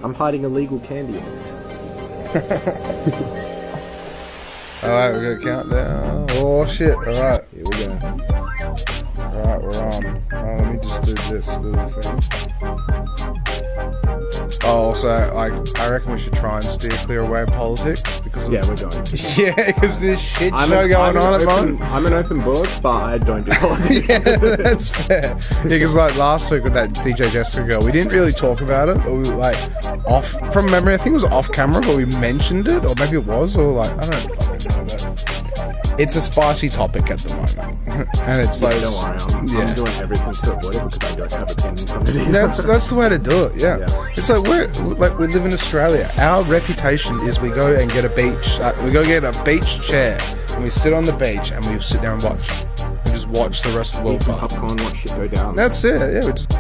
I'm hiding illegal candy. Alright, we're gonna count down. Oh shit, alright. Here we go. Alright, we're on. Oh, let me just do this little thing. Oh, also, I reckon we should try and steer clear away of politics because Yeah, we're going. yeah, because there's shit show going on at the moment. I'm an open book, but I don't do politics. Yeah, that's fair. Yeah, because like last week with that DJ Jessica girl, we didn't really talk about it. Or we were like off from memory. I think it was off camera, but we mentioned it, or maybe it was, or like I don't fucking know. But it's a spicy topic at the moment, and it's like Don't worry, I'm doing everything to avoid it because I don't have opinions on it either. That's the way to do it. Yeah. It's like we live in Australia. Our reputation is we go and get a beach. We go get a beach chair and we sit on the beach and we sit there and watch. We just watch the rest of the world. Eat some popcorn, watch shit go down. That's it. Yeah. We just.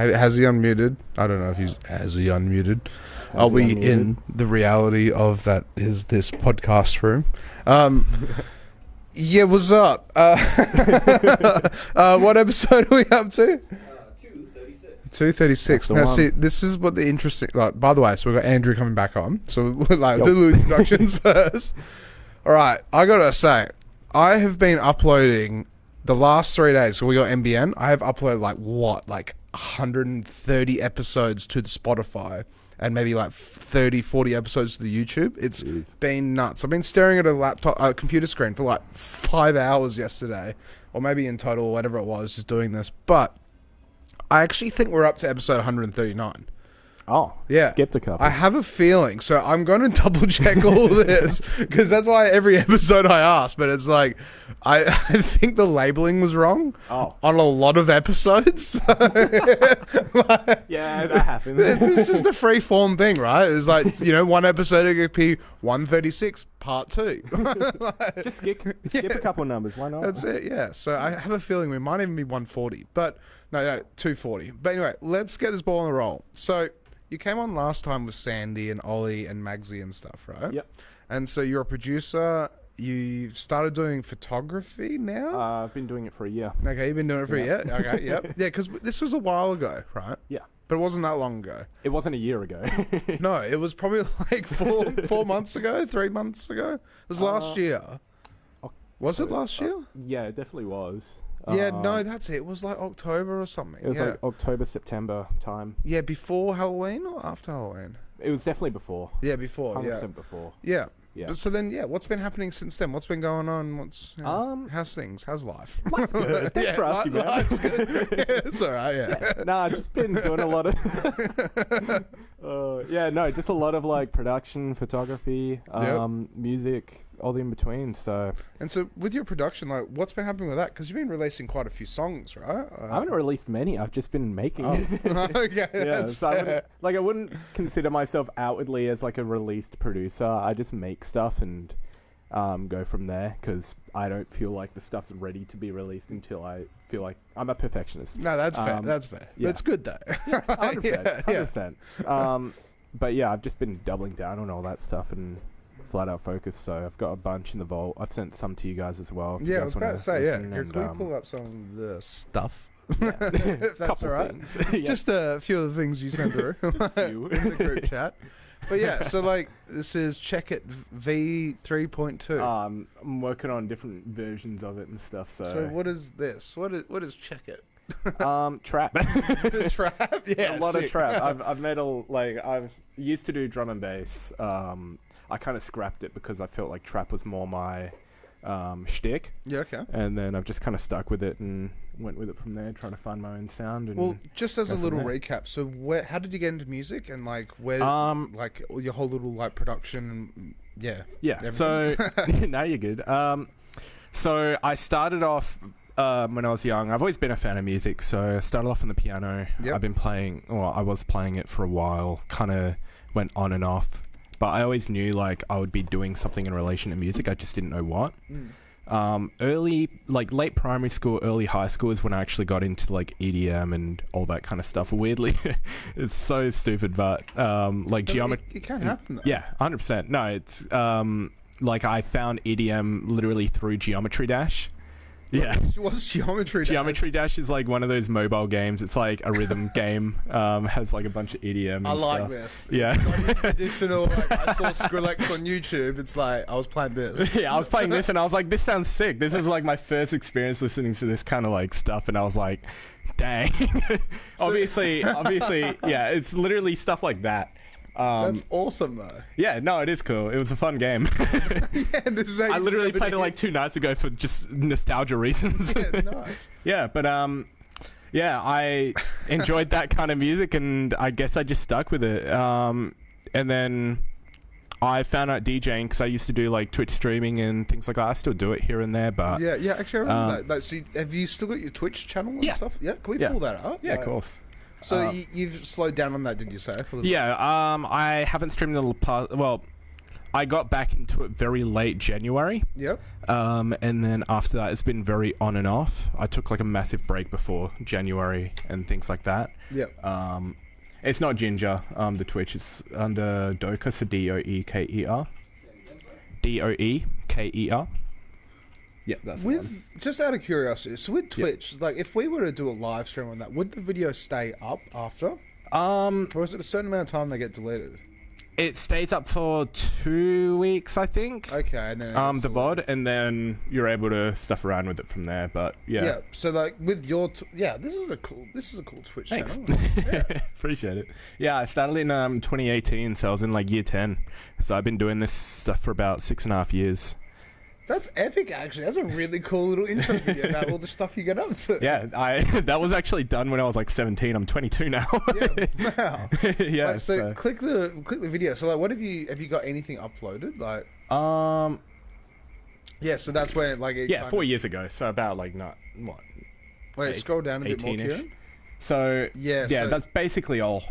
Has he unmuted? I don't know if has he unmuted. Are we in the reality of that is this podcast room? Yeah, what's up? What episode are we up to? 236. Now, see, this is what the interesting... Like, by the way, so we've got Andrew coming back on. So, like, do the introductions first. All right, I got to say, I have been uploading the last 3 days. So, we got MBN. I have uploaded, like 130 episodes to the Spotify and maybe, 30, 40 episodes to the YouTube. It's been nuts. I've been staring at a computer screen for, 5 hours yesterday. Or maybe in total, whatever it was, just doing this. But... I actually think we're up to episode 139. Oh, yeah. Skipped a couple. I have a feeling, so I'm going to double check all this because that's why every episode I ask. But it's like, I think the labeling was wrong on a lot of episodes. Yeah, that happens. It's just a free form thing, right? It's like, one episode it could be 136 part 2. Just skip a couple numbers. Why not? That's it. Yeah. So I have a feeling we might even be 140, but. No, 240. But anyway, let's get this ball on the roll. So, you came on last time with Sandy and Ollie and Magsy and stuff, right? Yep. And so, you're a producer. You've started doing photography now? I've been doing it for a year. Okay, you've been doing it for a year? Okay, yep. Yeah, because this was a while ago, right? Yeah. But it wasn't that long ago. It wasn't a year ago. No, it was probably like 4 months ago, 3 months ago. It was last year. Was it last year? Yeah, it definitely was. Yeah, no, that's it. It was like October or something. It was like October, September time. Yeah, before Halloween or after Halloween? It was definitely before. Yeah, before. 100% before. Yeah. Yeah. But so then, what's been happening since then? What's been going on? How's things? How's life? Life's good. Thanks for asking, man. Life's good. Yeah, it's all right, yeah. Nah, I've just been doing a lot of... just a lot of production, photography, music, all the in-between, so... And so with your production, what's been happening with that? Because you've been releasing quite a few songs, right? I haven't released many. I've just been making it. Okay, that's fair. I wouldn't consider myself outwardly as a released producer. I just make stuff and go from there because I don't feel like the stuff's ready to be released until I feel like I'm a perfectionist. No, that's fair. That's fair. Yeah. It's good though. 100%. 100%. But yeah, I've just been doubling down on all that stuff and flat out focus. So I've got a bunch in the vault. I've sent some to you guys as well. Yeah, I was about to say, can we pull up some of the stuff? Yeah. If that's all right. Yeah. Just a few of the things you sent through in the group chat. But yeah, so this is Check It V3.2. I'm working on different versions of it and stuff. So what is this? What is Check It? Trap. Trap? Yeah, a lot of trap. I've made I've used to do drum and bass. I kind of scrapped it because I felt like trap was more my shtick. Yeah, okay. And then I've just kind of stuck with it and went with it from there, trying to find my own sound. And well, just as a little recap, so how did you get into music and where your whole little production? Yeah. Everything? So now you're good. So I started off when I was young. I've always been a fan of music, so I started off on the piano. Yep. I've been playing, I was playing it for a while. Kind of went on and off. But I always knew I would be doing something in relation to music. I just didn't know what. Late primary school, early high school is when I actually got into EDM and all that kind of stuff. Weirdly, it's so stupid, but geometry. It can happen though. Yeah, 100%. No, it's I found EDM literally through Geometry Dash. Yeah. What's Geometry Dash? Geometry Dash is one of those mobile games. It's a rhythm game. Has a bunch of EDM and I like stuff. this. Yeah. It's traditional. I saw Skrillex on YouTube. It's I was playing this. Yeah, I was playing this and I was like, this sounds sick. This was my first experience listening to this kind of stuff, and I was like, dang. obviously, yeah, it's literally stuff like that. That's awesome though. Yeah, no, it is cool. It was a fun game. Yeah, this is how I literally played it 2 nights ago for just nostalgia reasons. Yeah, nice. Yeah, but I enjoyed that kind of music, and I guess I just stuck with it. And then I found out DJing because I used to do Twitch streaming and things like that. I still do it here and there, but yeah. Actually, I remember that. So have you still got your Twitch channel and stuff? Yeah. Can we pull that up? Yeah, of course. So you've slowed down on that, did you say? Yeah, I haven't streamed in the past. Well, I got back into it very late January. Yep. And then after that, it's been very on and off. I took like a massive break before January and things like that. Yep. It's not Jinjah, the Twitch. It's under Darkoe, so Doeker. Doeker. Yeah, that's the one. With just out of curiosity, so with Twitch, like if we were to do a live stream on that, would the video stay up after? Or is it a certain amount of time they get deleted? It stays up for 2 weeks, I think. Okay, and then The VOD, and then you're able to stuff around with it from there. But yeah, yeah. So like with your this is a cool Twitch thanks. channel. Yeah. Appreciate it. Yeah, I started in 2018, so I was in like year 10. So I've been doing this stuff for about 6.5 years. That's epic, actually. That's a really cool little intro video about all the stuff you get up to. Yeah, that was actually done when I was like 17. I'm 22 now. Yeah, wow. Yeah. Wait, so click the video. So like, what have you got anything uploaded? Like, yeah. So that's when like it 4 years ago. So about like Wait, scroll down a bit more, 18-ish. Kieran. So yeah, that's basically all.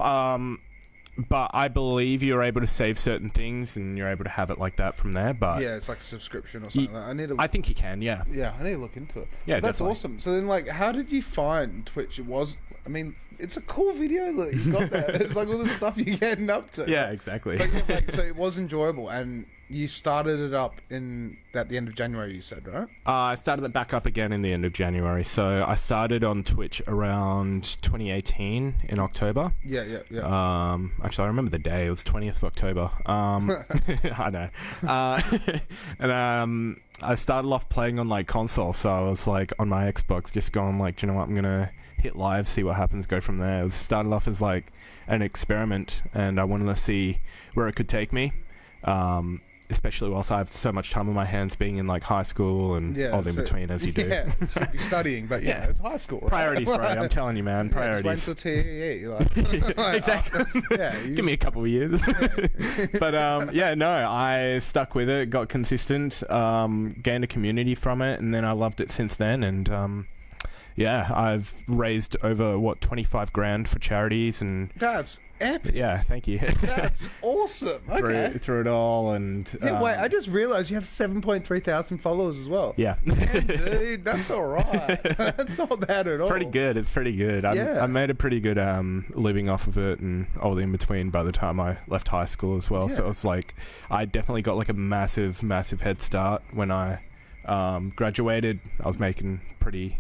But I believe you're able to save certain things and you're able to have it like that from there. But yeah, it's like a subscription or something. I think you can. Yeah. Yeah, I need to look into it. Yeah, but that's definitely. awesome. So then, like, how did you find Twitch? I mean, it's a cool video that you got there. It's like all the stuff you're getting up to. Yeah, exactly. So it was enjoyable, and you started it up at the end of January. You said, right? I started it back up again in the end of January. So I started on Twitch around 2018 in October. Yeah. Actually, I remember the day. It was 20th of October. I know. And I started off playing on like console. So I was like on my Xbox, just going like, do you know what? I'm gonna hit live, see what happens, go from there. It started off as like an experiment, and I wanted to see where it could take me. Especially whilst I have so much time on my hands being in like high school and all in between as you do. Yeah, should be studying, but yeah, it's high school. Right? Priorities, bro. I'm telling you, man. Priorities. Just wait till TEE. Exactly. Give me a couple of years. But I stuck with it, got consistent, gained a community from it, and then I loved it since then. And I've raised over 25 grand for charities, and that's epic. Yeah, thank you. That's awesome. Okay. Through it all, and wait, I just realized you have 7.3 thousand followers as well. Yeah. Dude, that's all right. That's not bad at all. It's pretty good. I made a pretty good living off of it and all the in between by the time I left high school as well. Yeah. So it was like I definitely got like a massive head start when I graduated. I was making pretty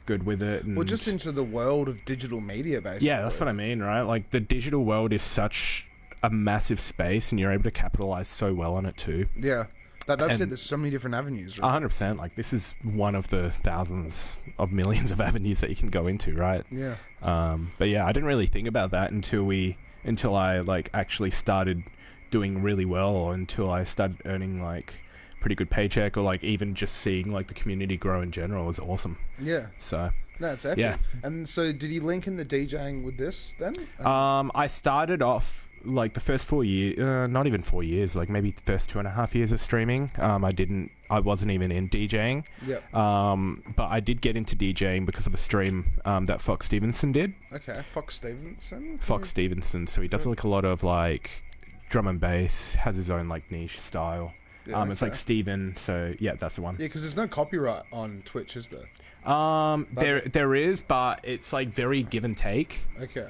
good with it. And just into the world of digital media, basically. Yeah, that's what I mean, right? Like the digital world is such a massive space, and you're able to capitalize so well on it too. Yeah, that's it. There's so many different avenues. Right? 100%. Like this is one of the thousands of millions of avenues that you can go into, right? Yeah. But yeah, I didn't really think about that until I like actually started doing really well, or until I started earning like pretty good paycheck, or like even just seeing like the community grow in general was awesome. Yeah. So that's epic. Yeah. And so did you link in the DJing with this then? I started off like the first 4 years, not even 4 years, like maybe the first 2.5 years of streaming. I wasn't even in DJing. Yep. But I did get into DJing because of a stream that Fox Stevenson did. Okay. Fox Stevenson. So he does like a lot of like drum and bass, has his own like niche style. Yeah, It's like Steven, so yeah, that's the one. Yeah, because there's no copyright on Twitch, is there? There is, but it's like very give and take. Okay.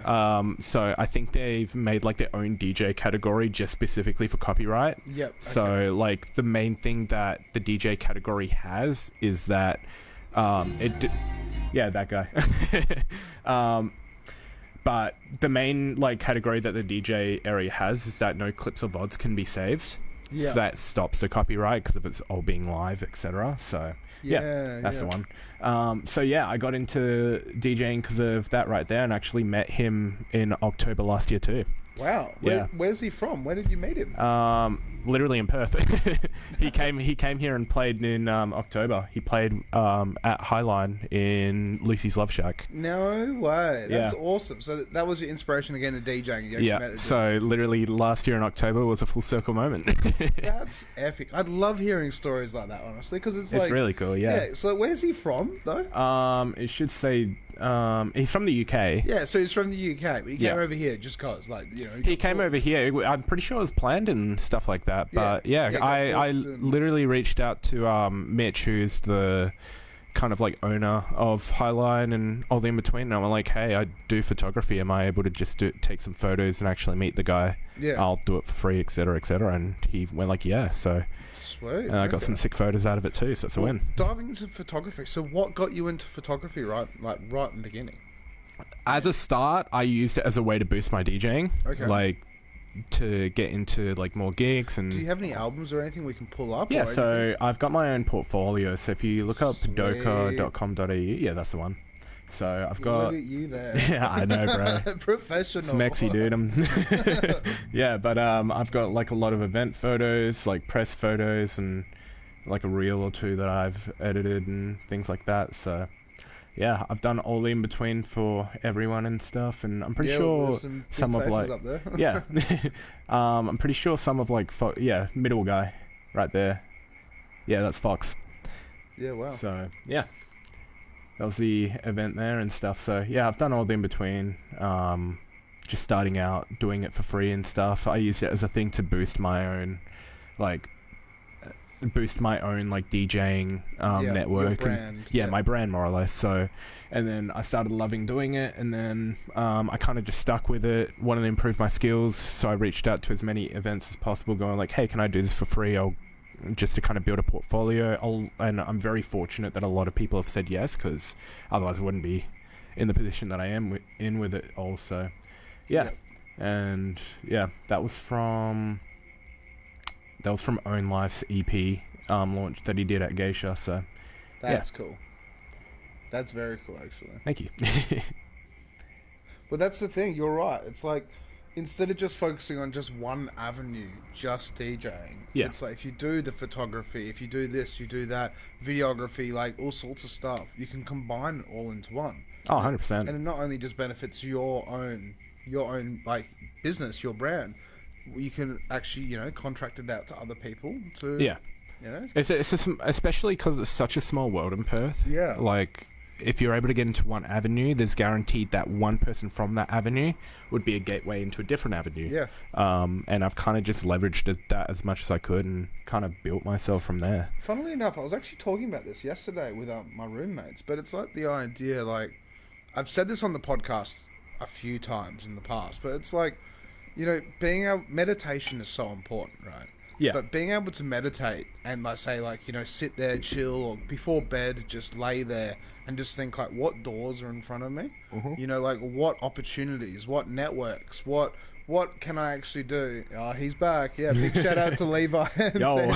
So I think they've made like their own DJ category just specifically for copyright. Yep. So like the main thing that the DJ category has is that that guy. But the main like category that the DJ area has is that no clips or VODs can be saved. Yeah. So that stops the copyright because of it's all being live, etc. So that's the one. I got into DJing because of that right there, and actually met him in October last year too. Wow. Yeah. Where's he from? Where did you meet him? Literally in Perth. He came here and played in October. He played at Highline in Lucy's Love Shack. No way. That's awesome. So that was your inspiration again to DJing. Yeah. So literally last year in October was a full circle moment. That's epic. I'd love hearing stories like that, honestly, because it's really cool. Yeah. So where's he from though? It should say He's from the UK. Yeah, so he's from the UK, but he came over here just cause, like, you know. He came over here. I'm pretty sure it was planned and stuff like that. But I literally reached out to Mitch, who's the kind of like owner of Highline and all the in between. And I'm like, hey, I do photography. Am I able to just take some photos and actually meet the guy? Yeah, I'll do it for free, etc., etc. And he went like, yeah. So sweet. I got some sick photos out of it too. So it's a win. Diving into photography. So what got you into photography right in the beginning? As a start, I used it as a way to boost my DJing. Okay. Like, to get into like more gigs. And do you have any albums or anything we can pull up? Yeah, so I've got my own portfolio. So if you look up darkoe.com.au, yeah, that's the one. So I've got. Look at you there. Yeah, I know, bro. Professional. Smexy, dude. Yeah, but I've got like a lot of event photos, like press photos, and like a reel or two that I've edited and things like that. So yeah, I've done all the in between for everyone and stuff, and I'm pretty sure some of like up there. Yeah, I'm pretty sure some of like middle guy right there. Yeah, that's Fox. Yeah, wow. So yeah, that was the event there and stuff. So yeah, I've done all the in between. Just starting out, doing it for free and stuff. I used it as a thing to boost my own DJing network brand, and my brand more or less. So, and then I started loving doing it, and then I kind of just stuck with it, wanted to improve my skills, so I reached out to as many events as possible, going like, hey, can I do this for free? Just to kind of build a portfolio. And I'm very fortunate that a lot of people have said yes, because otherwise I wouldn't be in the position that I am in with it also. And that was from Own Life's EP launch that he did at Geisha. So that's cool. That's very cool, actually. Thank you. But that's the thing. You're right. It's like, instead of just focusing on just one avenue, just DJing. Yeah. It's like, if you do the photography, if you do this, you do that, videography, like all sorts of stuff, you can combine it all into one. Oh, 100%. And it not only just benefits your own like business, your brand, you can actually, contract it out to other people to, It's just, especially because it's such a small world in Perth. Yeah. Like, if you're able to get into one avenue, there's guaranteed that one person from that avenue would be a gateway into a different avenue. Yeah. And I've kind of just leveraged that as much as I could and kind of built myself from there. Funnily enough, I was actually talking about this yesterday with my roommates, but it's like the idea, like, I've said this on the podcast a few times in the past, but it's like, meditation is so important, right? Yeah. But being able to meditate and, like, say, like, sit there, chill, or before bed, just lay there and just think, like, what doors are in front of me? Mm-hmm. Like, what opportunities, what networks, what can I actually do? Oh, he's back. Yeah, big shout out to Levi. Yo.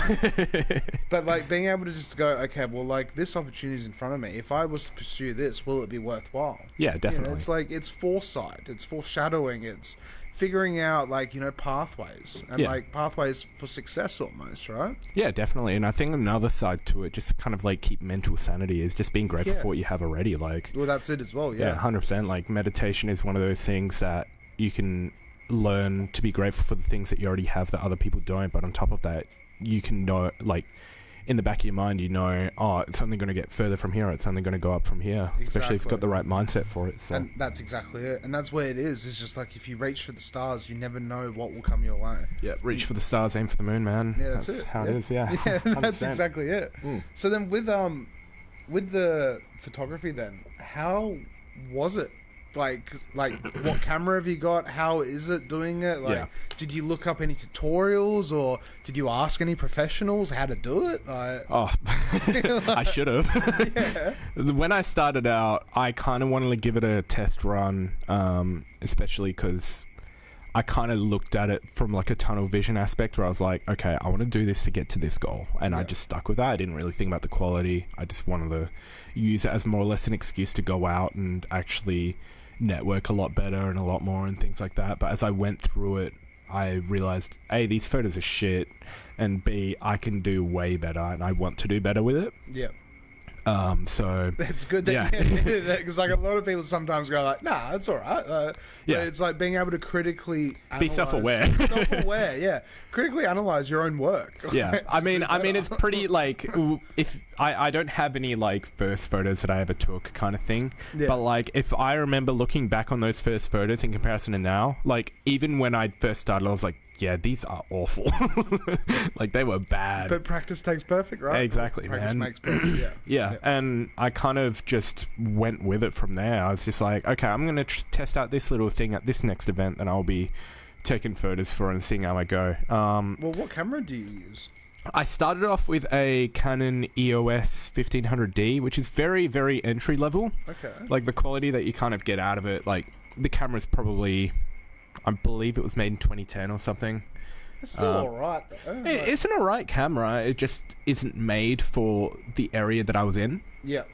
But, like, being able to just go, okay, well, like, this opportunity is in front of me. If I was to pursue this, will it be worthwhile? Yeah, definitely. It's like, it's foresight. It's foreshadowing. It's figuring out, like, pathways. And, like, pathways for success almost, right? Yeah, definitely. And I think another side to it, just kind of, like, keep mental sanity, is just being grateful for what you have already. Like, well, that's it as well, Yeah, 100%. Like, meditation is one of those things that you can learn to be grateful for the things that you already have that other people don't, but on top of that, you can know, like, in the back of your mind, it's only going to get further from here, it's only going to go up from here. Exactly. Especially if you've got the right mindset for it. So. And that's exactly it. And that's where it is. It's just like, if you reach for the stars, you never know what will come your way. Yeah, reach for the stars, aim for the moon, man. Yeah, that's it. How it is, yeah. Yeah, that's exactly it. So then with the photography then, how was it? Like what camera have you got? How is it doing it? Like, did you look up any tutorials, or did you ask any professionals how to do it? I should have. When I started out, I kind of wanted to give it a test run, especially because I kind of looked at it from like a tunnel vision aspect, where I was like, okay, I want to do this to get to this goal, and I just stuck with that. I didn't really think about the quality. I just wanted to use it as more or less an excuse to go out and actually network a lot better and a lot more and things like that. But as I went through it, I realized, A, these photos are shit, and B, I can do way better, and I want to do better with it. Yeah. So it's good that because like a lot of people sometimes go like, nah, it's all right. But it's like being able to critically be self-aware, critically analyze your own work. Yeah, I mean, it's pretty like if I don't have any like first photos that I ever took kind of thing, but like if I remember looking back on those first photos in comparison to now, like even when I first started, I was like, yeah, these are awful. Like they were bad. But practice takes perfect, right? Exactly, practice man. Makes perfect. Yeah, and I kind of just went with it from there. I was just like, okay, I'm going to test out this little thing at this next event that I'll be taking photos for and seeing how I go. Well, what camera do you use? I started off with a Canon EOS 1500D, which is very, very entry level. Okay. Like the quality that you kind of get out of it, like the camera's probably... I believe it was made in 2010 or something. It's still alright though. It's an alright camera. It just isn't made for the area that I was in. Yeah.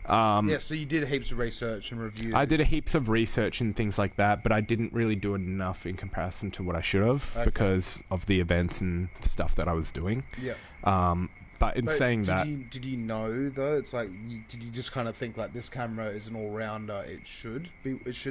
So you did heaps of research and reviews. I did heaps of research and things like that, but I didn't really do enough in comparison to what I should have because of the events and stuff that I was doing. Yeah. But saying that... Did you know, though? It's like, did you just kind of think, like, this camera is an all-rounder, it should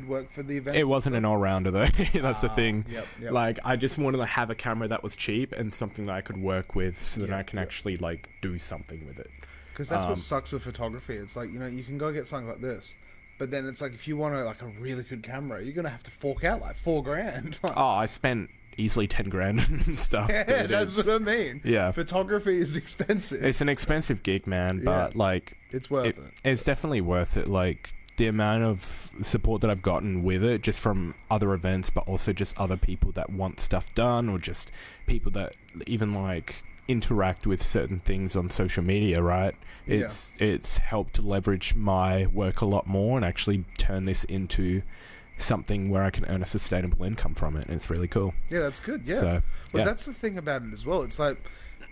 work for the event? It wasn't an all-rounder, though. That's the thing. Yep. Like, I just wanted to have a camera that was cheap and something that I could work with so that I can actually, like, do something with it. Because that's what sucks with photography. It's like, you can go get something like this, but then it's like, if you want like a really good camera, you're going to have to fork out, like, $4,000. I spent... easily 10 grand and stuff. Yeah, that's what I mean. Yeah. Photography is expensive. It's an expensive gig, man, but like... It's worth it. It's definitely worth it. Like, the amount of support that I've gotten with it, just from other events, but also just other people that want stuff done, or just people that even like interact with certain things on social media, right? It's helped leverage my work a lot more and actually turn this into something where I can earn a sustainable income from it, and it's really cool. Yeah, that's good. Yeah. So, that's the thing about it as well. It's like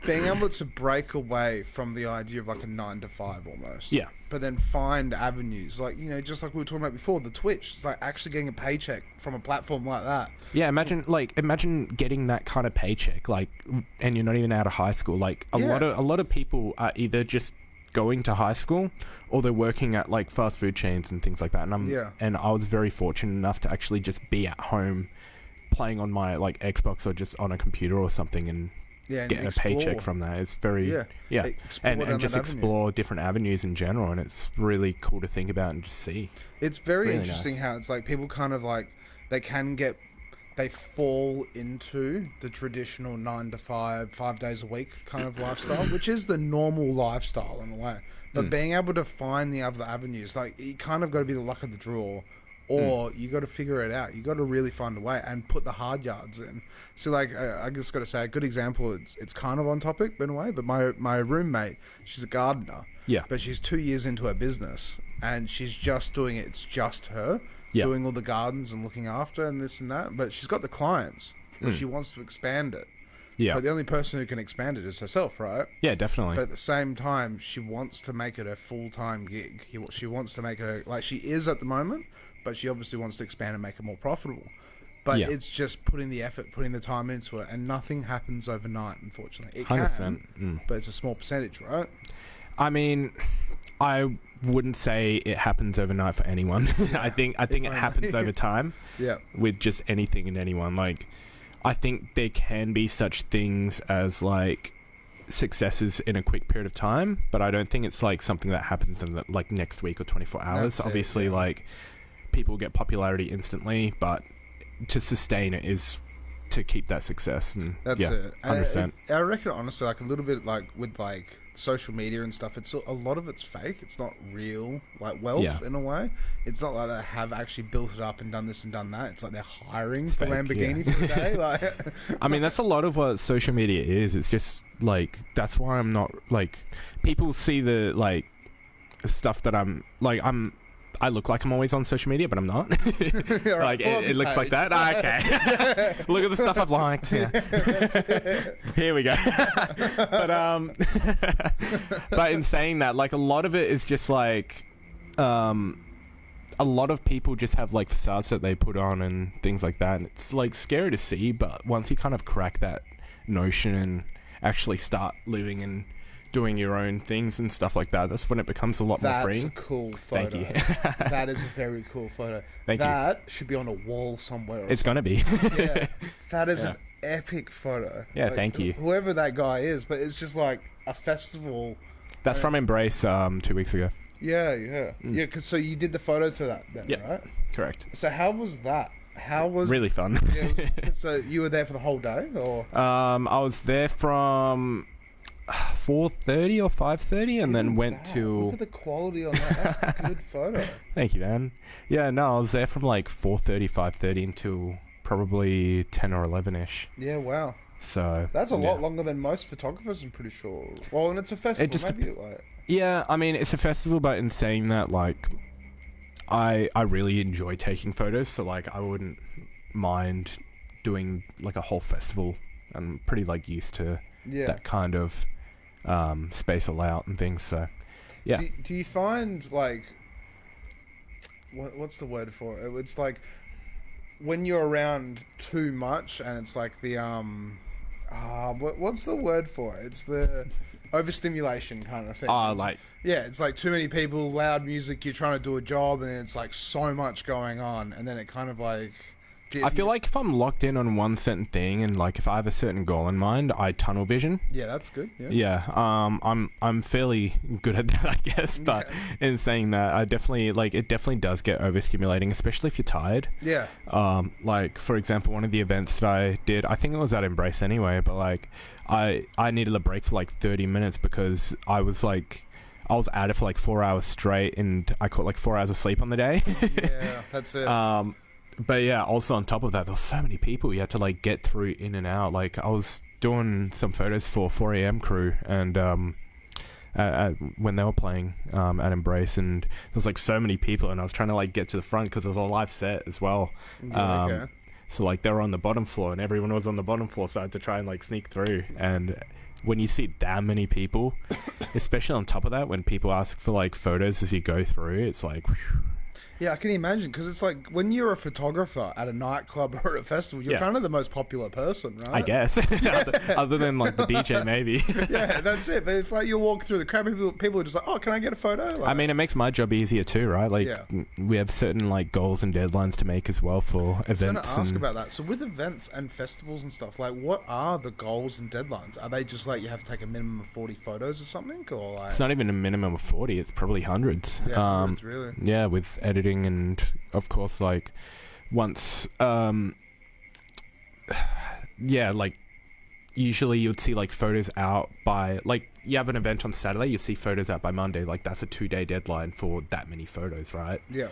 being able to break away from the idea of like a 9 to 5 almost. Yeah. But then find avenues like, just like we were talking about before, the Twitch. It's like actually getting a paycheck from a platform like that. Yeah, imagine getting that kind of paycheck, like, and you're not even out of high school. Like a lot of people are either just going to high school or they're working at like fast food chains and things like that, and I was very fortunate enough to actually just be at home playing on my like Xbox or just on a computer or something and getting a paycheck from that. It's very and just explore different avenues in general, and it's really cool to think about and just see. It's very really interesting how it's like people kind of like they fall into the traditional 9 to 5 days a week kind of lifestyle, which is the normal lifestyle in a way. But being able to find the other avenues, like you kind of got to be the luck of the draw, or you got to figure it out. You got to really find a way and put the hard yards in. So like, I just got to say a good example. It's kind of on topic in a way, but my roommate, she's a gardener. Yeah. But she's 2 years into her business and she's just doing it. It's just her. Doing all the gardens and looking after and this and that, but she's got the clients, but she wants to expand it. Yeah. But the only person who can expand it is herself, right? Yeah, definitely. But at the same time, she wants to make it a full-time gig. She wants to make it like she is at the moment, but she obviously wants to expand and make it more profitable. But it's just putting the effort, putting the time into it, and nothing happens overnight, unfortunately. It 100%. can, but it's a small percentage, right? I mean, I wouldn't say it happens overnight for anyone. I think it happens over time. Yeah. With just anything and anyone. Like, I think there can be such things as like successes in a quick period of time, but I don't think it's like something that happens in the, like next week or 24 hours. Obviously, like people get popularity instantly, but to sustain it is to keep that success. And that's it. 100%. I reckon honestly, like a little bit like with like social media and stuff, it's a lot of it's fake. It's not real like wealth in a way. It's not like they have actually built it up and done this and done that. It's like they're hiring for Lamborghini for the day. Like, I mean, that's a lot of what social media is. It's just like, that's why I'm not like, people see the like stuff that I look like I'm always on social media, but I'm not. Like it looks like that. Okay. Look at the stuff I've liked. Yeah. Here we go. But in saying that, like a lot of it is just like, a lot of people just have like facades that they put on and things like that, and it's like scary to see. But once you kind of crack that notion and actually start living and doing your own things and stuff like that, that's when it becomes a lot more That's freeing. a cool photo. Thank you. That is a very cool photo. Thank you. That should be on a wall somewhere. It's gonna be. Yeah, that is an epic photo. Yeah, thank you. Whoever that guy is, but it's just like a festival. That's from Embrace 2 weeks ago. Yeah. Yeah, so you did the photos for that then, Yeah. right? Correct. So how was that? How was... Really fun. Yeah, so you were there for the whole day, or...? I was there from 4:30 or 5:30 and then went till... Look at the quality on that. That's a good photo. Thank you, man. Yeah, no, I was there from like 4:30, 5:30 until probably 10 or 11ish. Yeah, wow. So that's a lot longer than most photographers, I'm pretty sure. Well, and it's a festival, maybe like... Yeah, I mean, it's a festival, but in saying that, like, I really enjoy taking photos, so like I wouldn't mind doing like a whole festival. I'm pretty like used to that kind of space or layout and things. So yeah. Do you find like what's the word for it? It's like when you're around too much, and it's like the what's the word for it? It's the overstimulation kind of thing. It's like too many people, loud music, you're trying to do a job, and it's like so much going on, and then it kind of like... I feel like if I'm locked in on one certain thing, and like if I have a certain goal in mind, I tunnel vision. Yeah, that's good. Yeah. I'm fairly good at that, I guess. But in saying that, I definitely it definitely does get overstimulating, especially if you're tired. Yeah. Like for example, one of the events that I did, I think it was at Embrace anyway, but like I needed a break for like 30 minutes because I was at it for like 4 hours straight, and I caught like 4 hours of sleep on the day. Yeah, that's it. But yeah, also on top of that, there was so many people you had to like get through in and out. Like I was doing some photos for 4am crew, and when they were playing at Embrace, and there was like so many people, and I was trying to like get to the front because it was a live set as well. Okay. So like they were on the bottom floor, and everyone was on the bottom floor, so I had to try and like sneak through. And when you see that many people, especially on top of that, when people ask for like photos as you go through, it's like... Yeah, I can imagine, because it's like when you're a photographer at a nightclub or a festival, you're kind of the most popular person, right? I guess. other than like the DJ, maybe. Yeah, that's it. But it's like you walk through the crowd, people are just like, oh, can I get a photo? Like, I mean, it makes my job easier too, right? Like, we have certain like goals and deadlines to make as well for events. I was going to ask about that. So with events and festivals and stuff, like what are the goals and deadlines? Are they just like you have to take a minimum of 40 photos or something? Or like... It's not even a minimum of 40. It's probably hundreds. Yeah, hundreds, really. Yeah, with editing, and of course like once like usually you would see like photos out by like you have an event on Saturday, you see photos out by Monday. Like that's a 2-day deadline for that many photos, right? Yeah.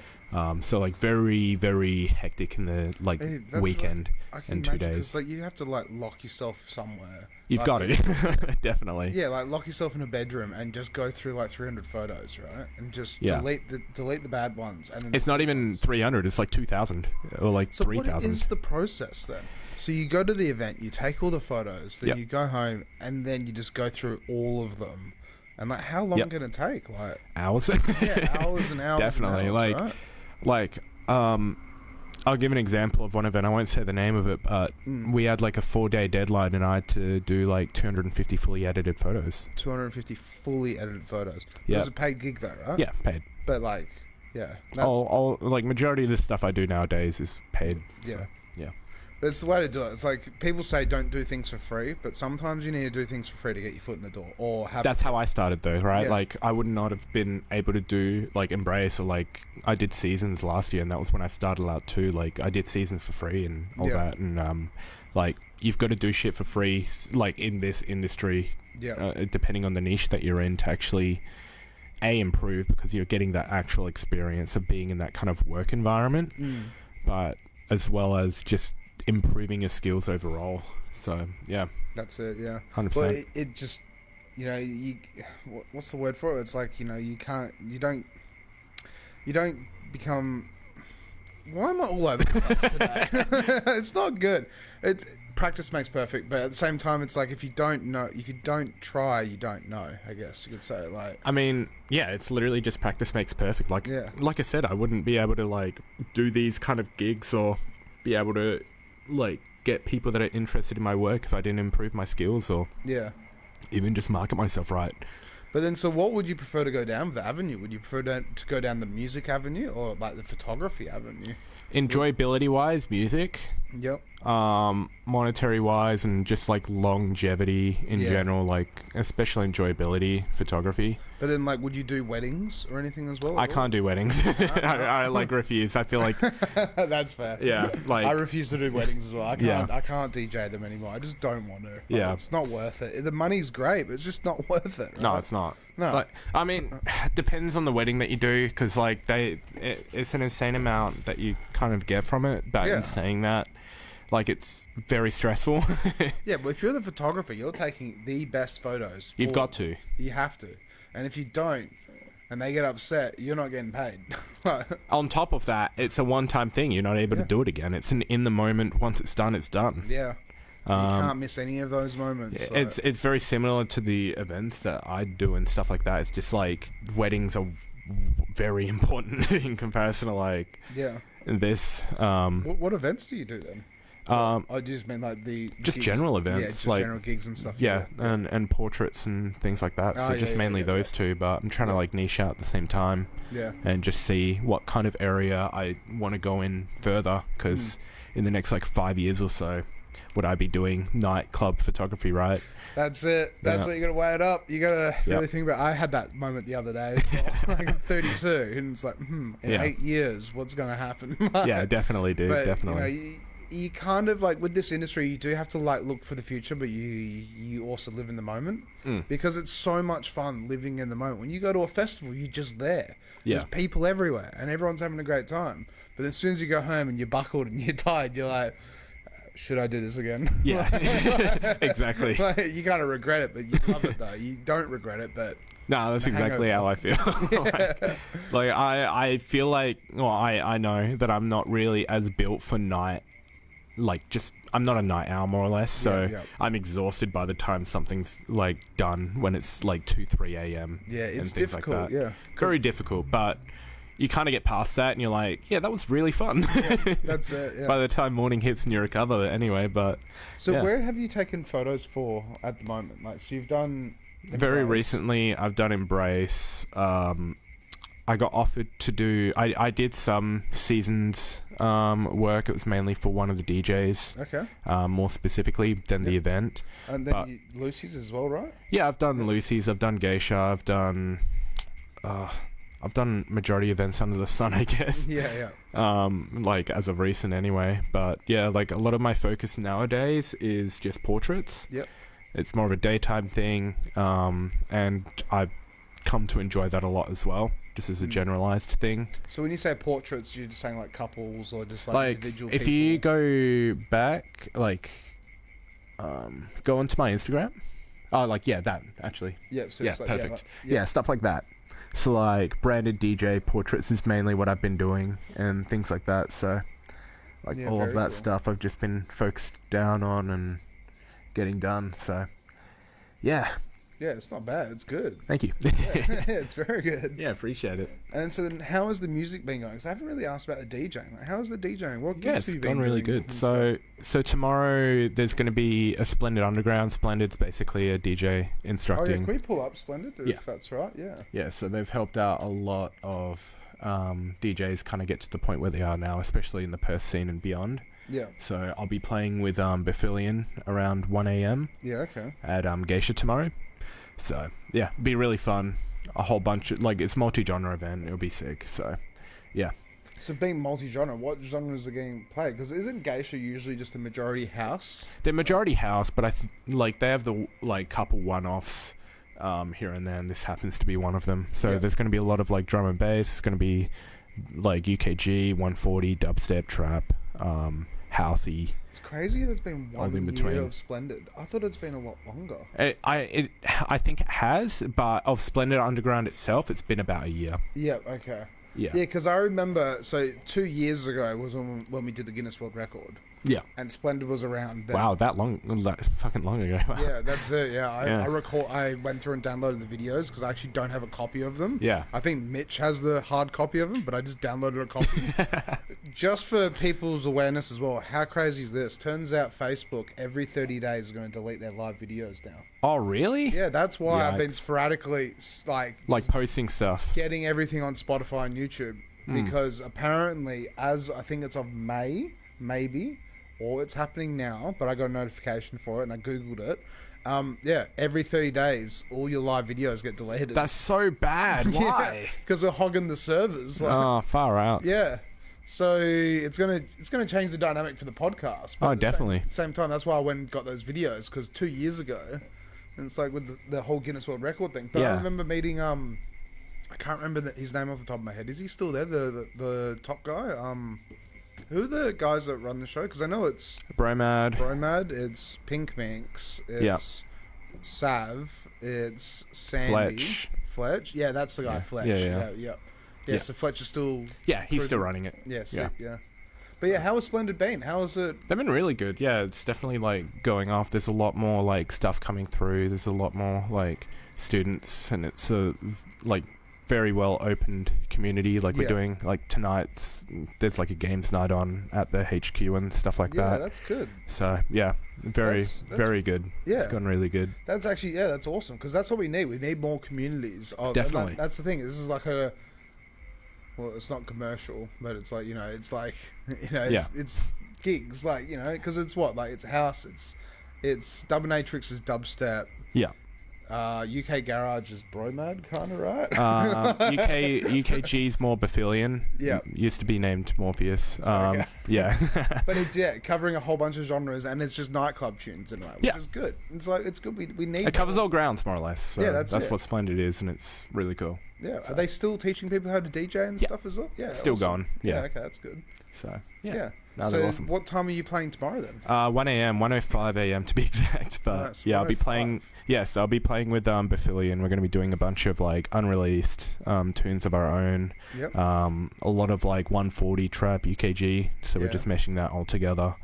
So like very, very hectic in the like weekend and 2 days. Like you have to like lock yourself somewhere. You've got to, definitely. Yeah, like lock yourself in a bedroom and just go through like 300 photos, right? And just delete the bad ones. And then it's not even 300. It's like 2,000 or like 3,000. So what is the process then? So you go to the event, you take all the photos, then you go home, and then you just go through all of them. And like, how long can it take? Like hours. Yeah, hours and hours. Definitely. And hours, like, I'll give an example of one event. I won't say the name of it, but we had like a 4-day deadline, and I had to do like 250 fully edited photos. 250 fully edited photos. Yeah. It was a paid gig though, right? Yeah, paid. But like, yeah. All like majority of the stuff I do nowadays is paid. Yeah. So, yeah. That's the way to do it. It's like people say don't do things for free, but sometimes you need to do things for free to get your foot in the door. Or have. That's how I started though, right? Yeah. Like I would not have been able to do like Embrace, or like I did Seasons last year, and that was when I started out too. Like I did Seasons for free and all that, and like you've got to do shit for free, like in this industry. Yeah. Depending on the niche that you're in, to actually improve, because you're getting that actual experience of being in that kind of work environment, but as well as just improving your skills overall. So yeah, that's it. Yeah, 100%. But it just, you know, what's the word for it? It's like, you know, you don't become. Why am I all over the place today? It's not good. Practice makes perfect, but at the same time, it's like if you don't try, you don't know. I guess you could say it like. I mean, yeah, it's literally just practice makes perfect. Like I said, I wouldn't be able to like do these kind of gigs or be able to like get people that are interested in my work if I didn't improve my skills or even just market myself right. But then, so what would you prefer to go down the avenue? Would you prefer to go down the music avenue or like the photography avenue? Enjoyability wise, music. Yep. Monetary wise, and just like longevity in general, like especially enjoyability, photography. But then, like, would you do weddings or anything as well? I can't do weddings. I like refuse. I feel like that's fair. Yeah, like I refuse to do weddings as well. I can't DJ them anymore. I just don't want to. Like, it's not worth it. The money's great, but it's just not worth it. Right? No, it's not. No. Like, I mean, depends on the wedding that you do, because like it's an insane amount that you kind of get from it. But in saying that, like, it's very stressful. Yeah, but if you're the photographer, you're taking the best photos. You've got to. You have to. And if you don't, and they get upset, you're not getting paid. On top of that, it's a one-time thing. You're not able to do it again. It's an in the moment. Once it's done, it's done. Yeah. You can't miss any of those moments. So. It's very similar to the events that I do and stuff like that. It's just like weddings are very important in comparison to like this. What events do you do then? I just mean like the just gigs. General events, just like general gigs and stuff. Yeah, and portraits and things like that. So just mainly those two, but I'm trying to like niche out at the same time. Yeah, and just see what kind of area I want to go in further, because in the next like 5 years or so, would I be doing nightclub photography, right? That's it. That's what you got to weigh it up. You got to really think about. I had that moment the other day. Like I'm 32, and it's like, in 8 years, what's going to happen? Yeah, definitely, dude. But, definitely. You know, you kind of like with this industry, you do have to like look for the future, but you also live in the moment because it's so much fun living in the moment. When you go to a festival, you're just there. There's people everywhere, and everyone's having a great time. But as soon as you go home and you're buckled and you're tired, you're like, should I do this again? Yeah, exactly. Like, you kind of regret it, but you love it though. You don't regret it, but no, that's exactly how I feel. like I feel like, well, I know that I'm not really as built for night. Like, just I'm not a night owl, more or less, so I'm exhausted by the time something's like done when it's like 2-3 a.m. Yeah, it's and things difficult. Like that. Very difficult, but you kind of get past that and you're like, yeah, that was really fun. That's it. By the time morning hits and you recover anyway. But so where have you taken photos for at the moment? Like, so you've done very recently. I've done Embrace. I got offered to do. I did some seasons work. It was mainly for one of the DJs. Okay. More specifically than the event. And then Lucy's as well, right? Yeah, I've done Lucy's. I've done Geisha. I've done majority events under the sun, I guess. Like as of recent anyway. But yeah, like a lot of my focus nowadays is just portraits. Yep. It's more of a daytime thing, and I've come to enjoy that a lot as well, just as a generalized thing. So when you say portraits, you're just saying like couples or just like individual if people? you go back, like, go onto my Instagram. Oh, like, that, actually. Yep, so yeah, it's like, perfect. Yeah, stuff like that. So, like, branded DJ portraits is mainly what I've been doing and things like that. So, like, all of that stuff I've just been focused down on and getting done. So, yeah. Yeah, it's not bad. It's good. Thank you. It's very good. Yeah, appreciate it. And so then how has the music been going? Because I haven't really asked about the DJing. Like, how's the DJing? What gigs have you been gone really good. So tomorrow there's going to be a Splendid Underground. Splendid's basically a DJ instructing. Oh, yeah. Can we pull up Splendid if that's right? Yeah. Yeah, so they've helped out a lot of DJs kind of get to the point where they are now, especially in the Perth scene and beyond. Yeah. So I'll be playing with Bafillion around 1 a.m. Yeah, okay. At Geisha tomorrow. So, yeah, be really fun. A whole bunch of, like, it's multi-genre event. It'll be sick. So, yeah. So, being multi-genre, what genres are getting played? Because isn't Geisha usually just a majority house? They're majority house, but they have the, like, couple one-offs here and there, and this happens to be one of them. So, there's going to be a lot of, like, drum and bass. It's going to be, like, UKG, 140, dubstep, trap, housey. It's crazy that it's been one year of Splendid. I thought it's been a lot longer. I think it has, but of Splendid Underground itself, it's been about a year. Yeah, okay. Yeah. Yeah, because I remember, so 2 years ago was when we did the Guinness World Record. Yeah. and Splendid was around then. Wow, that fucking long ago. Wow. Yeah, that's it. Yeah, Yeah. I recall I went through and downloaded the videos because I actually don't have a copy of them. Yeah. I think Mitch has the hard copy of them, but I just downloaded a copy. Just for people's awareness as well, how crazy is this? Turns out Facebook every 30 days is going to delete their live videos now. Oh, really? Yeah, that's why I've been Yikes. sporadically Like posting stuff. getting everything on Spotify and YouTube because apparently, as I think it's of May, maybe, or it's happening now, but I got a notification for it and I googled it. Yeah, every 30 days, all your live videos get deleted. That's so bad. Why? Because we're hogging the servers. Like, Oh, far out. yeah. So it's gonna change the dynamic for the podcast. But Oh, at the definitely. Same time, that's why I went and got those videos because 2 years ago, and it's like with the whole Guinness World Record thing. But I Yeah. remember meeting I can't remember his name off the top of my head. Is he still there? The top guy. Who are the guys that run the show? Because I know it's Bromad. Bromad, it's Pink Minx, it's Sav, it's Sandy. Fletch? Yeah, that's the guy, Fletch. Yeah, so Fletch is still... Yeah, he's still running it. Yeah, sick, yeah. But yeah, how has Splendid been? How is it? They've been really good. Yeah, it's definitely like going off. There's a lot more like stuff coming through. There's a lot more like students, and it's a like very well opened community. Like we're doing like tonight's. There's like a games night on at the HQ and stuff like that. Yeah, that's good. So yeah, very good. Yeah, it's gone really good. That's actually that's awesome because that's what we need. We need more communities. Definitely. That's the thing. This is like a. Well, it's not commercial, but it's like it's like it's gigs, like because it's what like it's house, it's Dubnatrix is dubstep. Yeah. UK Garage is Bromad, kind of, right? UKG's more Bafillion. Yeah. Used to be named Morpheus. Okay. Yeah. But it's covering a whole bunch of genres, and it's just nightclub tunes in a way, which is good. It's like it's good. We need it covers all grounds more or less. So yeah, that's what Splendid is, and it's really cool. Yeah. So. Are they still teaching people how to DJ and stuff as well? Yeah. Still awesome. going. Yeah. Okay, that's good. So yeah. No, so awesome. what time are you playing tomorrow then? 1 a.m., 1:05 a.m. to be exact. But Nice, yeah, I'll be 1:05. playing. Yes, I'll be playing with Bafillion. We're going to be doing a bunch of like unreleased tunes of our own. Yep. A lot of like 140 trap UKG. So we're just meshing that all together.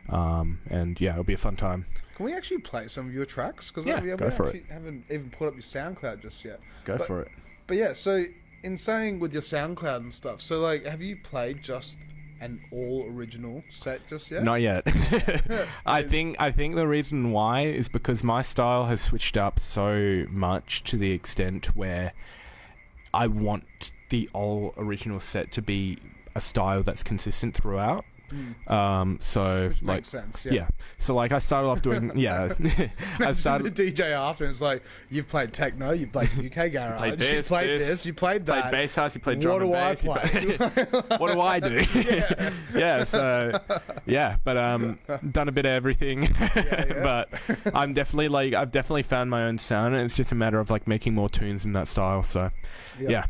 And yeah, it'll be a fun time. Can we actually play some of your tracks? Because go for it. Haven't even put up your SoundCloud just yet. Go for it. But yeah, so in saying with your SoundCloud and stuff, so like, have you played just an all original set just yet? Not yet. I think the reason why is because my style has switched up so much to the extent where I want the all original set to be a style that's consistent throughout. So which like makes sense. yeah. So like I started off doing I started the DJ after and it's like you've played techno, you've played UK Garage, played this, you played this, you played that. Played bass house, you played drum What and do I bass. you play? What do I do? Yeah. So yeah, but done a bit of everything. But I'm definitely I've definitely found my own sound, and it's just a matter of like making more tunes in that style. So yeah.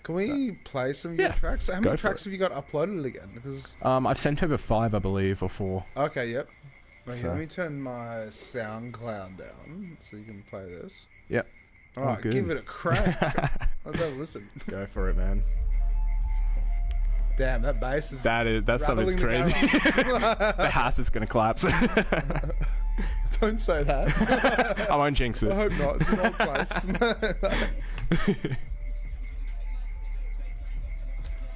Can we play some of your tracks? How many tracks have you got uploaded again? Because I've sent over 5, I believe, or 4. okay, yep. Okay, So- let me turn my SoundCloud down so you can play this. Yep. All right, good. give it a crack. Let's have a listen. Go for it, man. Damn, that bass is That song is rattling the crazy. garage. The house is gonna collapse. Don't say that. I won't jinx I it. hope not. It's an old place.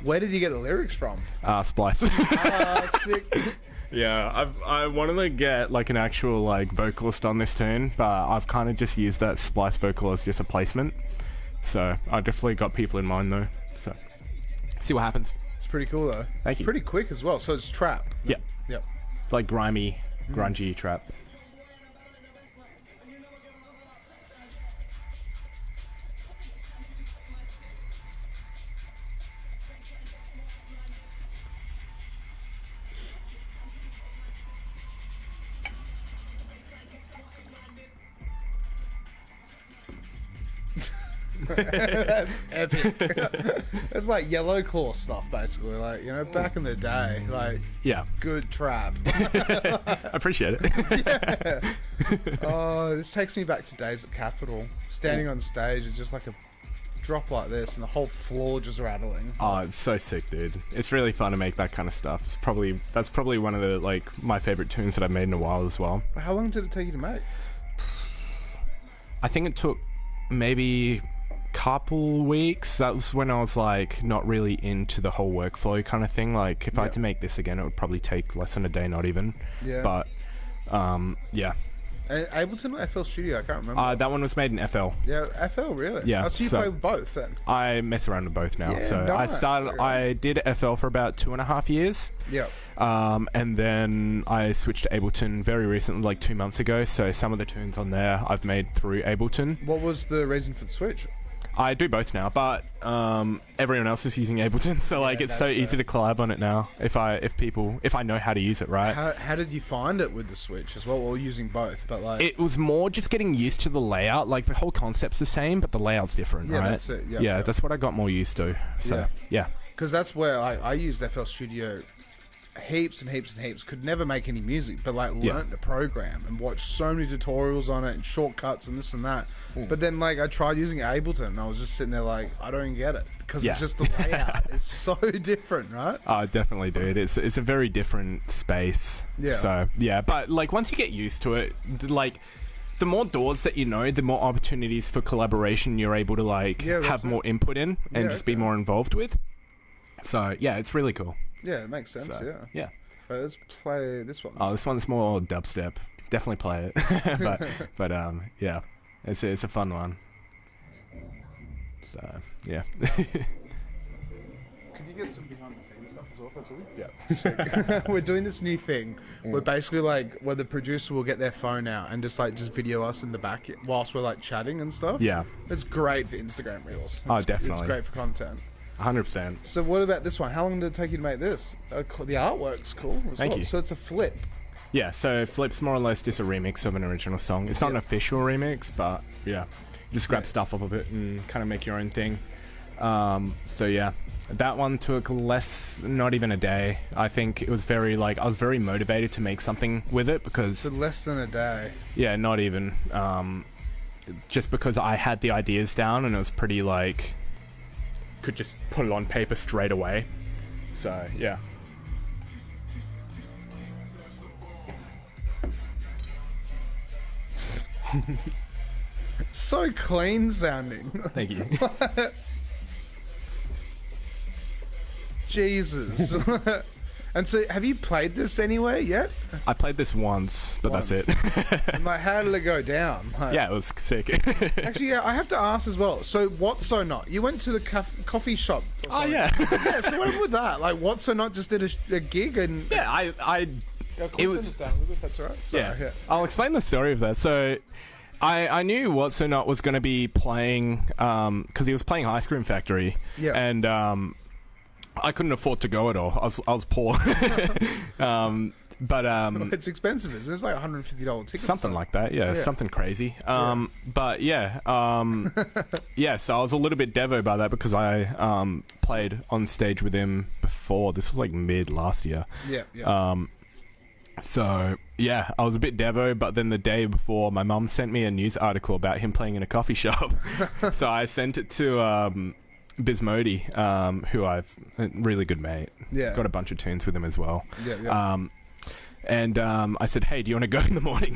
Where did you get the lyrics from? Splice. Sick. Yeah, I wanted to get like an actual like vocalist on this tune, but I've kind of just used that Splice vocal as just a placement. So I definitely got people in mind though. So see what happens. It's pretty cool though. Thank you. Pretty quick as well. So it's trap. Yeah, Yep. like grimy, grungy trap. That's epic. It's like Yellow Claw stuff, basically. Like, back in the day, like, Yeah, good trap. I appreciate it. Oh, this takes me back to days at Capitol. Standing on stage at just like a drop like this and the whole floor just rattling. Oh, it's so sick, dude. It's really fun to make that kind of stuff. That's probably one of the like my favorite tunes that I've made in a while as well. How long did it take you to make? I think it took maybe couple weeks. That was when I was like not really into the whole workflow kind of thing. Like if I had to make this again, it would probably take less than a day, not even. Yeah. But yeah. Ableton or FL Studio? I can't remember. That one was made in FL. Yeah, FL, really? Yeah. Oh, so you play with both then? I mess around with both now. Yeah, so nice. I did FL for about 2.5 years. Yeah. And then I switched to Ableton very recently, like 2 months ago. So some of the tunes on there I've made through Ableton. What was the reason for the switch? I do both now, but everyone else is using Ableton, so like it's so easy to collab on it now. If I know how to use it, right? How did you find it with the switch as well? We're using both, but like it was more just getting used to the layout. Like the whole concept's the same, but the layout's different, right? That's it. Yeah, that's what I got more used to. So yeah, because that's where I used FL Studio heaps and heaps and heaps. Could never make any music, but like learnt the program and watched so many tutorials on it and shortcuts and this and that. But then like I tried using Ableton and I was just sitting there like I don't get it because it's just the layout is so different, right? Oh, definitely, dude. It's a very different space. Yeah. So yeah, but like once you get used to it, like the more doors that you know, the more opportunities for collaboration you're able to like have more input in and just be more involved with. So yeah, it's really cool. Yeah, it makes sense. So, yeah. Right, let's play this one. Oh, this one's more dubstep. Definitely play it. but yeah, it's a fun one. So yeah. Can you get some behind the scenes stuff as well? That's all. Yeah. We're doing this new thing. We're basically like where the producer will get their phone out and just video us in the back whilst we're like chatting and stuff. Yeah. It's great for Instagram Reels. Definitely. It's great for content. 100%. So what about this one? How long did it take you to make this? The artwork's cool as Thank well. you. So it's a flip. Yeah, so Flip's more or less just a remix of an original song. It's not an official remix, but yeah, you just grab stuff off of it and kind of make your own thing. So yeah, that one took not even a day. I think it was I was very motivated to make something with it because... So less than a day. Yeah, not even. Just because I had the ideas down and it was pretty could just put it on paper straight away. So yeah. So clean sounding. Thank you. Jesus. And so have you played this anywhere yet? I played this once, but that's it. And how did it go down? Yeah, it was sick. Actually, I have to ask as well. So What's So Not? You went to the coffee shop. Oh yeah. Yeah. So what happened with that? What's So Not just did a gig and yeah, it was down a little bit. That's all right. Yeah. I'll explain the story of that. So I knew What's So Not was going to be playing because he was playing Ice Cream Factory. Yeah. And I couldn't afford to go at all. I was poor. But it's expensive, isn't it? It's like $150 tickets. Something like that, yeah. Something crazy. But yeah, yeah. So I was a little bit devo by that because I played on stage with him before. This was mid last year. Yeah. So yeah, I was a bit devo, but then the day before, my mum sent me a news article about him playing in a coffee shop. So I sent it to Bismody, who I've a really good mate. Yeah. Got a bunch of tunes with him as well. Yeah. And I said, hey, do you want to go in the morning?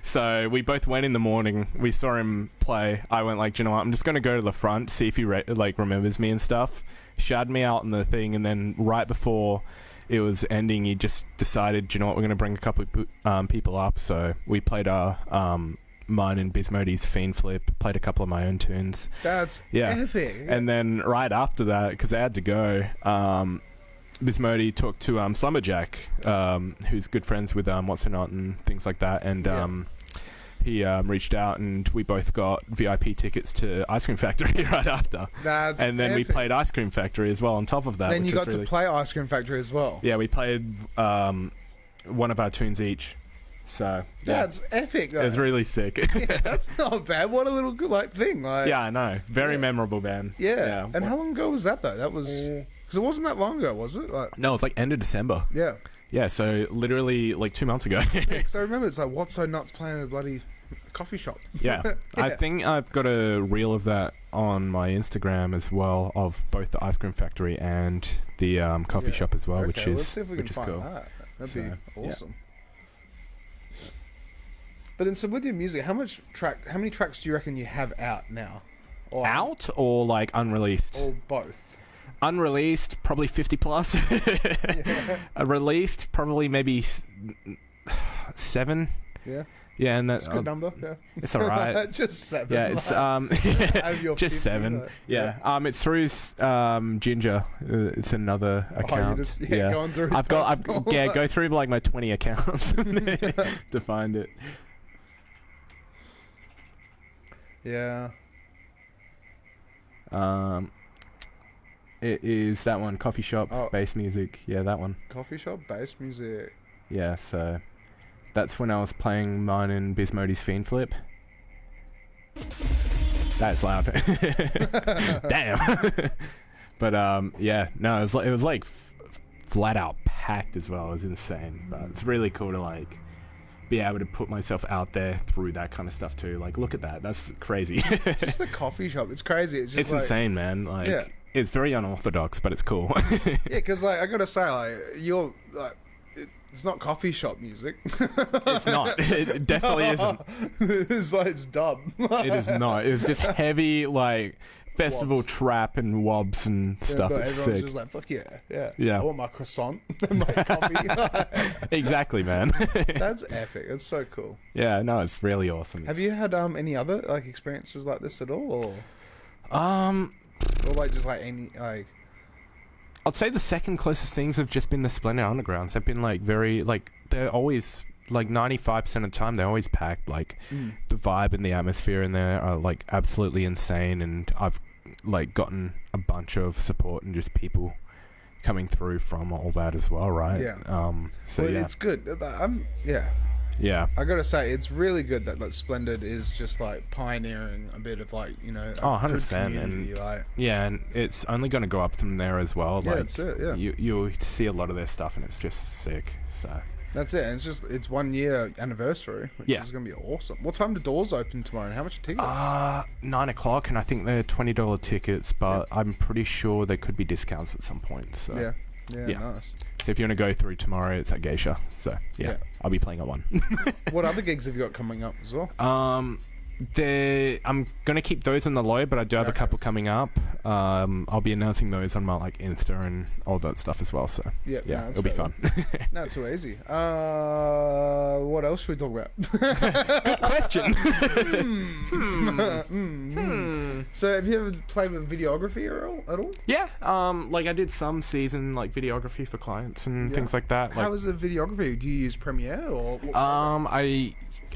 So we both went in the morning. We saw him play. I went you know what? I'm just going to go to the front, see if he remembers me and stuff. Shouted me out in the thing. And then right before it was ending, he just decided, you know what? We're going to bring a couple of people up. So we played mine and Bismody's Fiend Flip, played a couple of my own tunes. That's epic. And then right after that, because I had to go, Bismody talked to Slumberjack, who's good friends with What's So Not and things like that, and he reached out and we both got VIP tickets to Ice Cream Factory right after. That's and then epic. we played Ice Cream Factory as well on top of that. Then you got to play Ice Cream Factory as well. Yeah, we played one of our tunes each. So that's epic. Though. It was really sick. Yeah, that's not bad. What a little good thing. Yeah, I know. Very memorable band. Yeah. And how long ago was that though? That was because it wasn't that long ago, was it? No, it's end of December. Yeah. Yeah. So literally 2 months ago. Because I remember it's What's So Not's playing at a bloody coffee shop. Yeah. I think I've got a reel of that on my Instagram as well of both the ice cream factory and the coffee shop as well, which let's is see if we can find cool. that. That'd be awesome. But then, so with your music, how many tracks do you reckon you have out now? Or Out or like unreleased? Or both? Unreleased, probably 50 plus. Released, probably maybe 7. Yeah. Yeah, and That's a good number. Yeah. It's all right. Just 7. Yeah, it's just 7. Yeah. It's through Jinjah. It's another account. Going through. Go through like my 20 accounts to find it. Yeah. It is that one, coffee shop, bass music. Yeah, that one. Coffee shop, bass music. Yeah, so that's when I was playing mine in Bismodi's Fiend Flip. That's loud. Damn. But yeah, no, it was like flat out packed as well. It was insane. But it's really cool to like be able to put myself out there through that kind of stuff too. Like, look at that. That's crazy. Just the coffee shop. It's crazy. It's just it's insane, man. Like, it's very unorthodox, but it's cool. Yeah, because like I gotta say, like you're like. It's not coffee shop music. It's not. It definitely isn't. It's dub. It is not. It's just heavy, like, festival Wobs. Trap and wobs and stuff. But It's everyone's sick. just like, fuck yeah. Yeah. I want my croissant and my coffee. Exactly, man. That's epic. It's so cool. Yeah, no, it's really awesome. Have you had any other like experiences like this at all, Or like just like any like? I'd say the second closest things have just been the Splendid Undergrounds. They've been like very like they're always like 95% of the time they're always packed. Like the vibe and the atmosphere in there are like absolutely insane, and I've like gotten a bunch of support and just people coming through from all that as well, right? Yeah. So well, yeah, it's good. yeah. I gotta say, it's really good that like Splendid is just like pioneering a bit of like, you know, 100%, and like, yeah, and it's only going to go up from there as well. Yeah, like, that's it. Yeah, you'll see a lot of their stuff, and it's just sick. So that's it. And it's 1 year anniversary, which is gonna be awesome. What time do doors open tomorrow, and how much are tickets? 9 o'clock, and I think they're $20 tickets, but I'm pretty sure there could be discounts at some point. So yeah, nice. So if you want to go through tomorrow, it's at Geisha. So yeah, I'll be playing at 1. What other gigs have you got coming up as well? I'm gonna keep those in the low, but I do have a couple coming up. I'll be announcing those on my like Insta and all that stuff as well. So yeah, it'll be fun. No, too easy. What else should we talk about? Good question. So have you ever played with videography at all? Yeah, like I did some season like videography for clients and things like that. Like, how is the videography? Do you use Premiere or?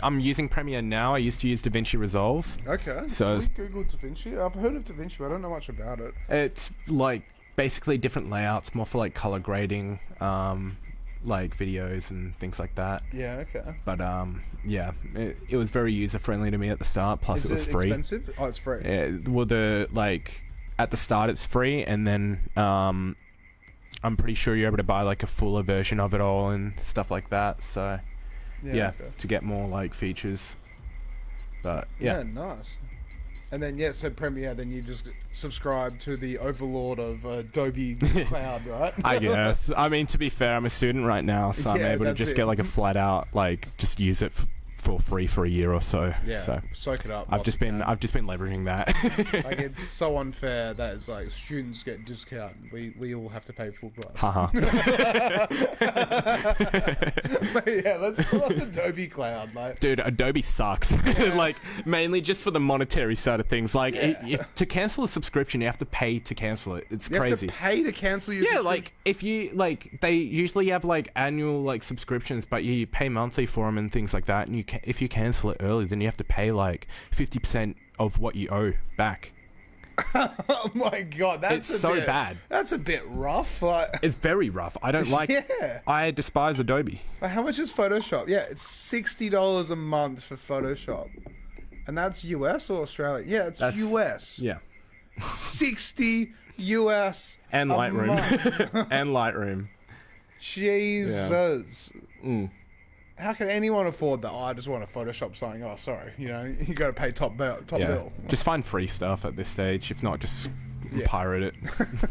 I'm using Premiere now. I used to use DaVinci Resolve. Okay. So we Googled DaVinci. I've heard of DaVinci, but I don't know much about it. It's like basically different layouts, more for like color grading, like videos and things like that. Yeah. Okay. But yeah, it was very user friendly to me at the start. Plus, it was free. Expensive? Oh, it's free. Yeah. Well, at the start it's free, and then I'm pretty sure you're able to buy like a fuller version of it all and stuff like that. So. Yeah, to get more like features, but yeah, nice. And then so Premiere, then you just subscribe to the overlord of Adobe Cloud, right? I guess. I mean, to be fair, I'm a student right now, so I'm able to just get like a flat out like just use it for free for a year or so. Yeah, so soak it up. I've just been leveraging that. Like, it's so unfair that it's like students get discount, we all have to pay full price. Haha. Yeah, let's pull up Adobe Cloud, like. Dude, Adobe sucks. Like, mainly just for the monetary side of things. Like, if to cancel a subscription, you have to pay to cancel it. It's crazy. You have to pay to cancel your subscription? Like, if you, like, they usually have, like, annual, like, subscriptions, but you pay monthly for them and things like that, and if you cancel it early, then you have to pay, like, 50% of what you owe back. Oh my god, that's it's so bad. That's a bit rough. Like, it's very rough. I don't like. Yeah. I despise Adobe. How much is Photoshop? Yeah, it's $60 a month for Photoshop, and that's US or Australia? Yeah, it's US. Yeah. $60 US and Lightroom. And Lightroom. Jesus. Yeah. how can anyone afford that? Oh, I just want to Photoshop something. Oh, sorry. You know, you got to pay top bill. Just find free stuff at this stage. If not, just pirate it.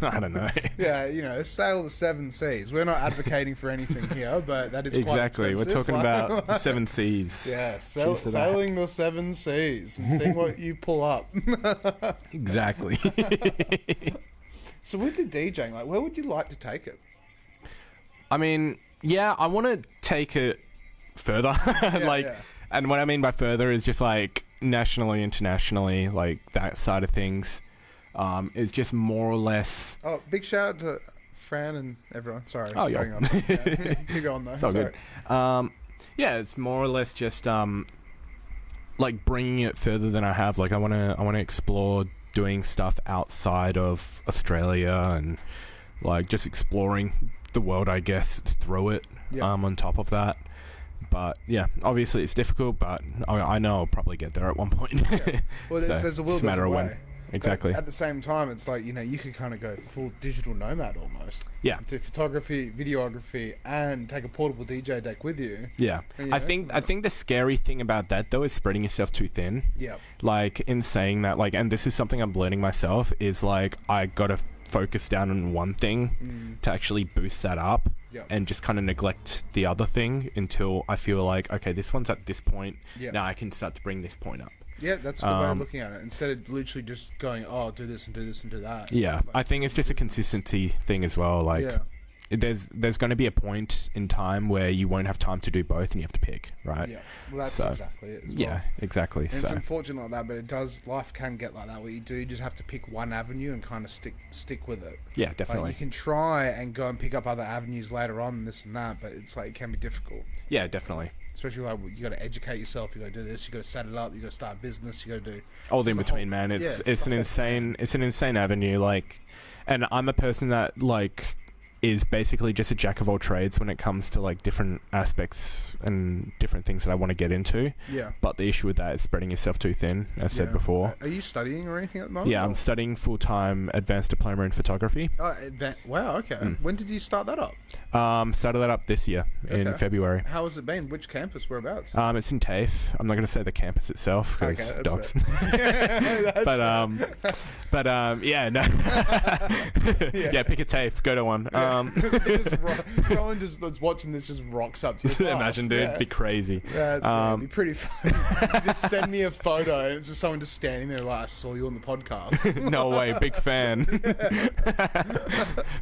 I don't know. Yeah, you know, sail the 7 seas. We're not advocating for anything here, but that is exactly. quite expensive. We're talking about the 7 seas. Yeah, sailing the 7 seas and seeing what you pull up. Exactly. So with the DJing, like, where would you like to take it? I mean, yeah, I want to take it further. And what I mean by further is just like nationally, internationally, like that side of things. Is just more or less. Oh, big shout out to Fran and everyone. Sorry. Oh, yeah. You go on though. It's all good. Yeah, it's more or less just like bringing it further than I have. Like I want to explore doing stuff outside of Australia and like just exploring the world, I guess, through it. On top of that. But yeah, obviously it's difficult, but I know I'll probably get there at one point. Yeah. Well, so there's a will, there's a way. When. Exactly. But at the same time, it's like, you know, you could kind of go full digital nomad almost. Yeah. Do photography, videography, and take a portable DJ deck with you. Yeah. And, I think the scary thing about that though is spreading yourself too thin. Yeah. Like in saying that, like, and this is something I'm learning myself, is like I gotta focus down on one thing to actually boost that up. Yep. And just kind of neglect the other thing until I feel like, okay, this one's at this point. Yep. Now I can start to bring this point up. Yeah, that's a good way of looking at it. Instead of literally just going, oh, do this and do this and do that. Yeah, like, I think it's just a consistency thing as well. Like, there's going to be a point in time where you won't have time to do both and you have to pick, right? Yeah, well, that's exactly it as well. Yeah, exactly. And it's unfortunate like that, but life can get like that where you do just have to pick one avenue and kind of stick with it. Yeah, definitely. Like you can try and go and pick up other avenues later on and this and that, but it's like it can be difficult. Yeah, definitely. Especially like you got to educate yourself, you got to do this, you got to set it up, you got to start a business, you got to do all the in between, man. It's an insane avenue. Like, and I'm a person that like is basically just a jack of all trades when it comes to like different aspects and different things that I want to get into. Yeah. But the issue with that is spreading yourself too thin, as said before. Are you studying or anything at the moment? Yeah, I'm studying full-time advanced diploma in photography. Oh, wow, okay. When did you start that up? Started that up this year in February. How has it been? Which campus? Whereabouts? It's in TAFE. I'm not going to say the campus itself because dogs. But yeah, no. Yeah, pick a TAFE. Go to one. Someone that's watching this just rocks up to your class. Imagine, dude. It'd be crazy. It'd be pretty funny. Just send me a photo and it's just someone just standing there like, I saw you on the podcast. No way. Big fan.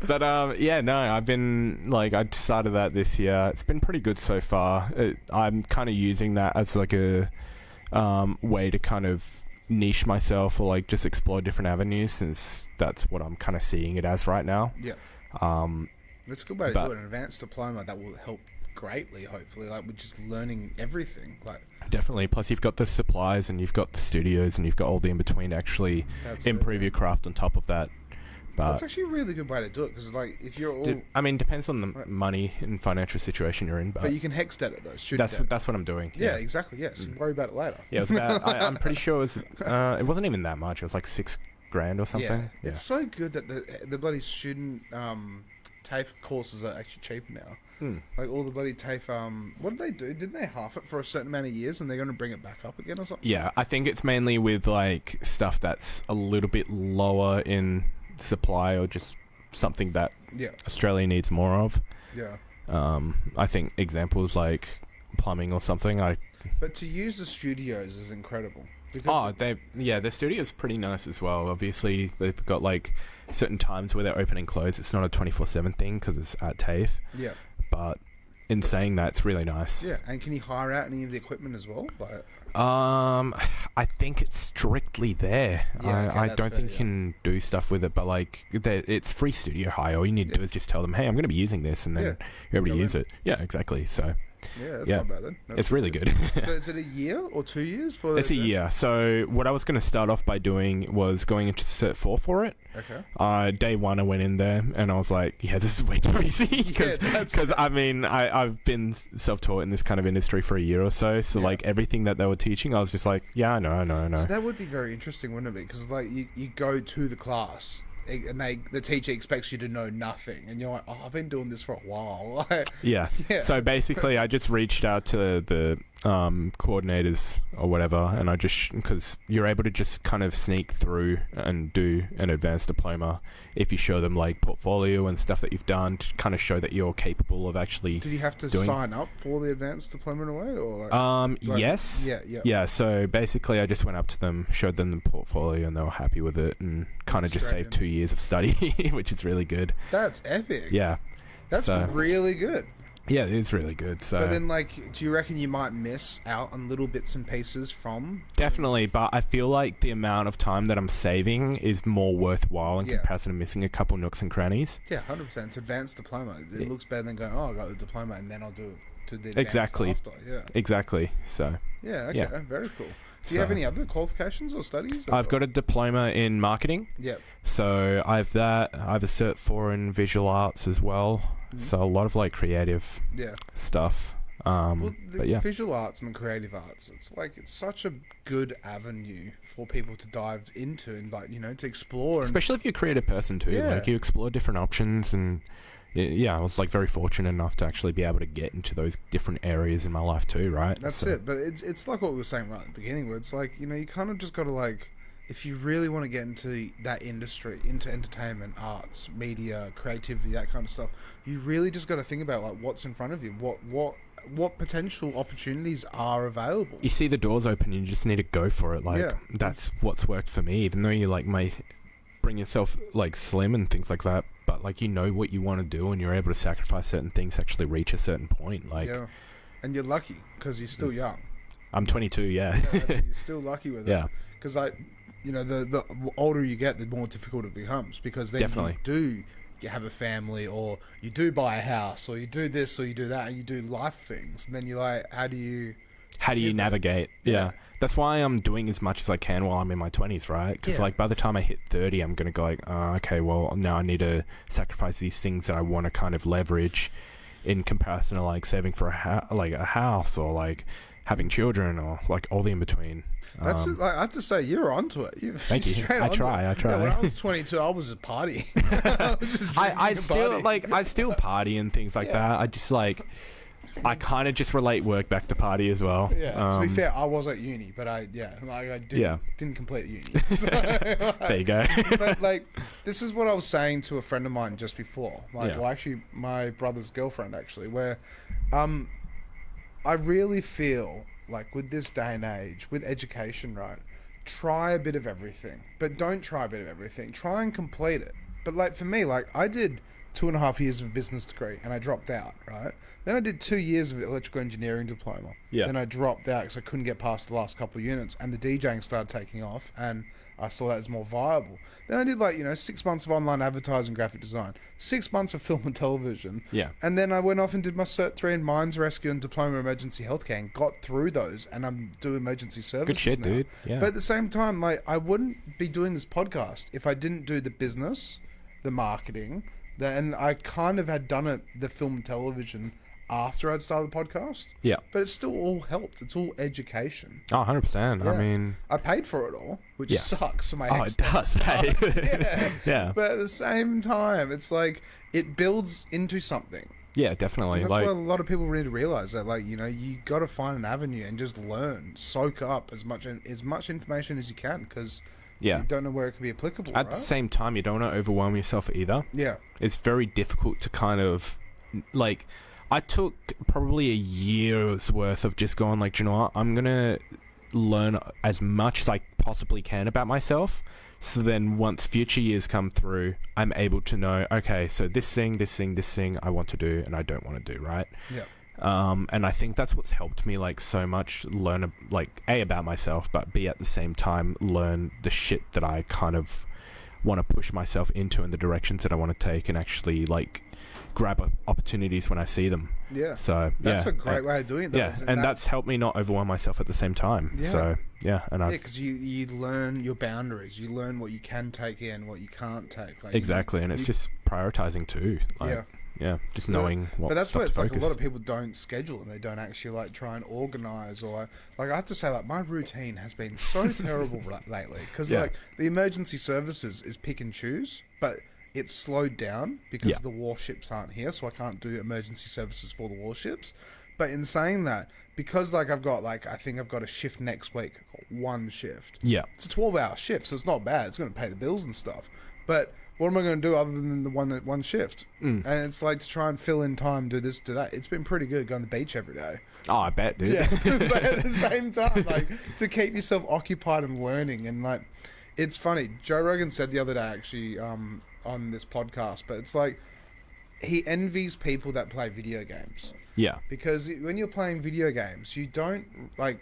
But yeah, no, I've been like, I started that this year. It's been pretty good so far. I'm kind of using that as like a way to kind of niche myself or like just explore different avenues, since that's what I'm kind of seeing it as right now. Yeah. That's a good way to do it. An advanced diploma that will help greatly, hopefully, like with just learning everything. Like definitely. Plus you've got the supplies and you've got the studios and you've got all the in-between to actually improve your craft on top of that. But that's actually a really good way to do it, because like if you're all... I mean, depends on the money and financial situation you're in, but you can hex debt it though. That's what I'm doing. Yeah, exactly. Yes, worry about it later. Yeah, it was about. I'm pretty sure it was. It wasn't even that much. It was like $6,000 or something. Yeah. It's so good that the bloody student TAFE courses are actually cheaper now. Like all the bloody TAFE. What did they do? Didn't they half it for a certain amount of years, and they're going to bring it back up again or something? Yeah, I think it's mainly with like stuff that's a little bit lower in supply or just something that Australia needs more of. Yeah. I think examples like plumbing or something. But to use the studios is incredible. Their studio's pretty nice as well. Obviously, they've got like certain times where they're open and closed. It's not a 24/7 thing because it's at TAFE. Yeah. But in saying that, it's really nice. Yeah, and can you hire out any of the equipment as well? I think it's strictly there. I don't think you can do stuff with it, but like it's free studio hire. All you need to do is just tell them, hey, I'm going to be using this, and then you're able to use it. Yeah, exactly. So yeah, that's not bad then. It's really good. So is it a year or 2 years for? It's a year. So what I was going to start off by doing was going into Cert 4 for it. Okay. Day one I went in there and I was like, yeah, this is way too easy, because I mean I've been self-taught in this kind of industry for a year or so, like everything that they were teaching I was just like, yeah, I know. So that would be very interesting, wouldn't it be? Because like you go to the class the teacher expects you to know nothing, and you're like, oh, I've been doing this for a while. Like, Yeah. So basically, I just reached out to the coordinators or whatever, and I just, because you're able to just kind of sneak through and do an advanced diploma if you show them like portfolio and stuff that you've done to kind of show that you're capable of actually. Did you have to sign up for the advanced diploma in a way, or yes. Yeah. So basically, I just went up to them, showed them the portfolio, and they were happy with it, and kind of just saved 2 years of study, which is really good. That's epic. Yeah. That's really good. Yeah, it's really good. So, but then, like, do you reckon you might miss out on little bits and pieces from? Definitely, but I feel like the amount of time that I'm saving is more worthwhile in comparison to missing a couple nooks and crannies. Yeah, 100%. It's advanced diploma. It looks better than going, oh, I got the diploma and then I'll do it to the advanced Exactly. after. Yeah. Exactly. So. Yeah. Okay. Yeah. Very cool. Do you have any other qualifications or studies? I've got a diploma in marketing. Yep. So I have that. I have a Cert 4 in visual arts as well. Mm-hmm. So a lot of like creative stuff. Well, but visual arts and the creative arts, it's such a good avenue for people to dive into and like, you know, to explore. Especially if you're a creative person too. Yeah. Like you explore different options and I was like very fortunate enough to actually be able to get into those different areas in my life too, right? That's it. But it's like what we were saying right at the beginning, where it's like, you know, you kind of just got to like, if you really want to get into that industry, into entertainment, arts, media, creativity, that kind of stuff, you really just got to think about like what's in front of you, what potential opportunities are available. You see the doors open, you just need to go for it. Like that's what's worked for me. Even though you like may bring yourself like slim and things like that, but like you know what you want to do and you're able to sacrifice certain things to actually reach a certain point. Like, and you're lucky because you're still young. I'm 22. Yeah, you're still lucky with it. Because like, you know, the older you get, the more difficult it becomes, because then you have a family, or you do buy a house, or you do this, or you do that, and you do life things, and then you're like, how do you navigate? Yeah. That's why I'm doing as much as I can while I'm in my 20s, right? Because like by the time I hit 30, I'm gonna go like, okay, well now I need to sacrifice these things that I want to kind of leverage in comparison to like saving for a house or like having children or like all the in between. That's I have to say, you're onto it. Thank you. I try. Yeah, when I was 22, I was just partying. I still party and things like that. I just like, I kind of just relate work back to party as well. Yeah. To be fair, I was at uni, but I didn't complete uni. So, there you go. But like, this is what I was saying to a friend of mine just before. Like, well, actually, my brother's girlfriend, actually, where, I really feel like with this day and age, with education, right? Try a bit of everything, but don't try a bit of everything. Try and complete it. But like for me, like I did 2.5 years of business degree and I dropped out, right? Then I did 2 years of electrical engineering diploma. Yeah. Then I dropped out because I couldn't get past the last couple of units, and the DJing started taking off, and I saw that as more viable. Then I did 6 months of online advertising, graphic design, 6 months of film and television. Yeah. And then I went off and did my Cert 3 in Mines Rescue and Diploma in Emergency Healthcare and got through those, and I'm doing emergency services Good shit, now. dude. Yeah. But at the same time, I wouldn't be doing this podcast if I didn't do the business, the marketing, and I kind of had done it, the film and television, after I'd started the podcast. Yeah. But it's still all helped. It's all education. Oh, 100%. Yeah. I mean, I paid for it all, which sucks for my it does. Yeah. But at the same time, it's like it builds into something. Yeah, definitely. And that's what a lot of people need to realize, that you got to find an avenue and just learn, soak up as much information as you can, because you don't know where it could be applicable. At the same time, you don't want to overwhelm yourself either. Yeah. It's very difficult to kind of I took probably a year's worth of just going you know what, I'm going to learn as much as I possibly can about myself. So then once future years come through, I'm able to know, okay, so this thing I want to do and I don't want to do, right? Yeah. And I think that's what's helped me so much learn A, about myself, but B, at the same time learn the shit that I kind of want to push myself into and the directions that I want to take, and actually grab opportunities when I see them. Yeah. So that's a great way of doing it, though. Yeah, and that's helped me not overwhelm myself at the same time. Yeah. So because you learn your boundaries, you learn what you can take in, what you can't take. Exactly, and it's just prioritizing too. just knowing what. But that's where stuff it's to like focus. a lot of people don't schedule and they don't actually like try and organize, or like I have to say, like my routine has been so terrible lately because like the emergency services is pick and choose, but it's slowed down because the warships aren't here, so I can't do emergency services for the warships. But in saying that, because like I've got like, I think I've got a shift next week, I've got one shift. Yeah. It's a 12-hour shift, so it's not bad. It's going to pay the bills and stuff. But what am I going to do other than the one shift? And it's like to try and fill in time, do this, do that. It's been pretty good going to the beach every day. Oh, I bet, dude. Yeah, but at the same time, like to keep yourself occupied and learning, and like it's funny. Joe Rogan said the other day, actually, on this podcast, but it's like he envies people that play video games. Yeah. Because when you're playing video games, you don't like.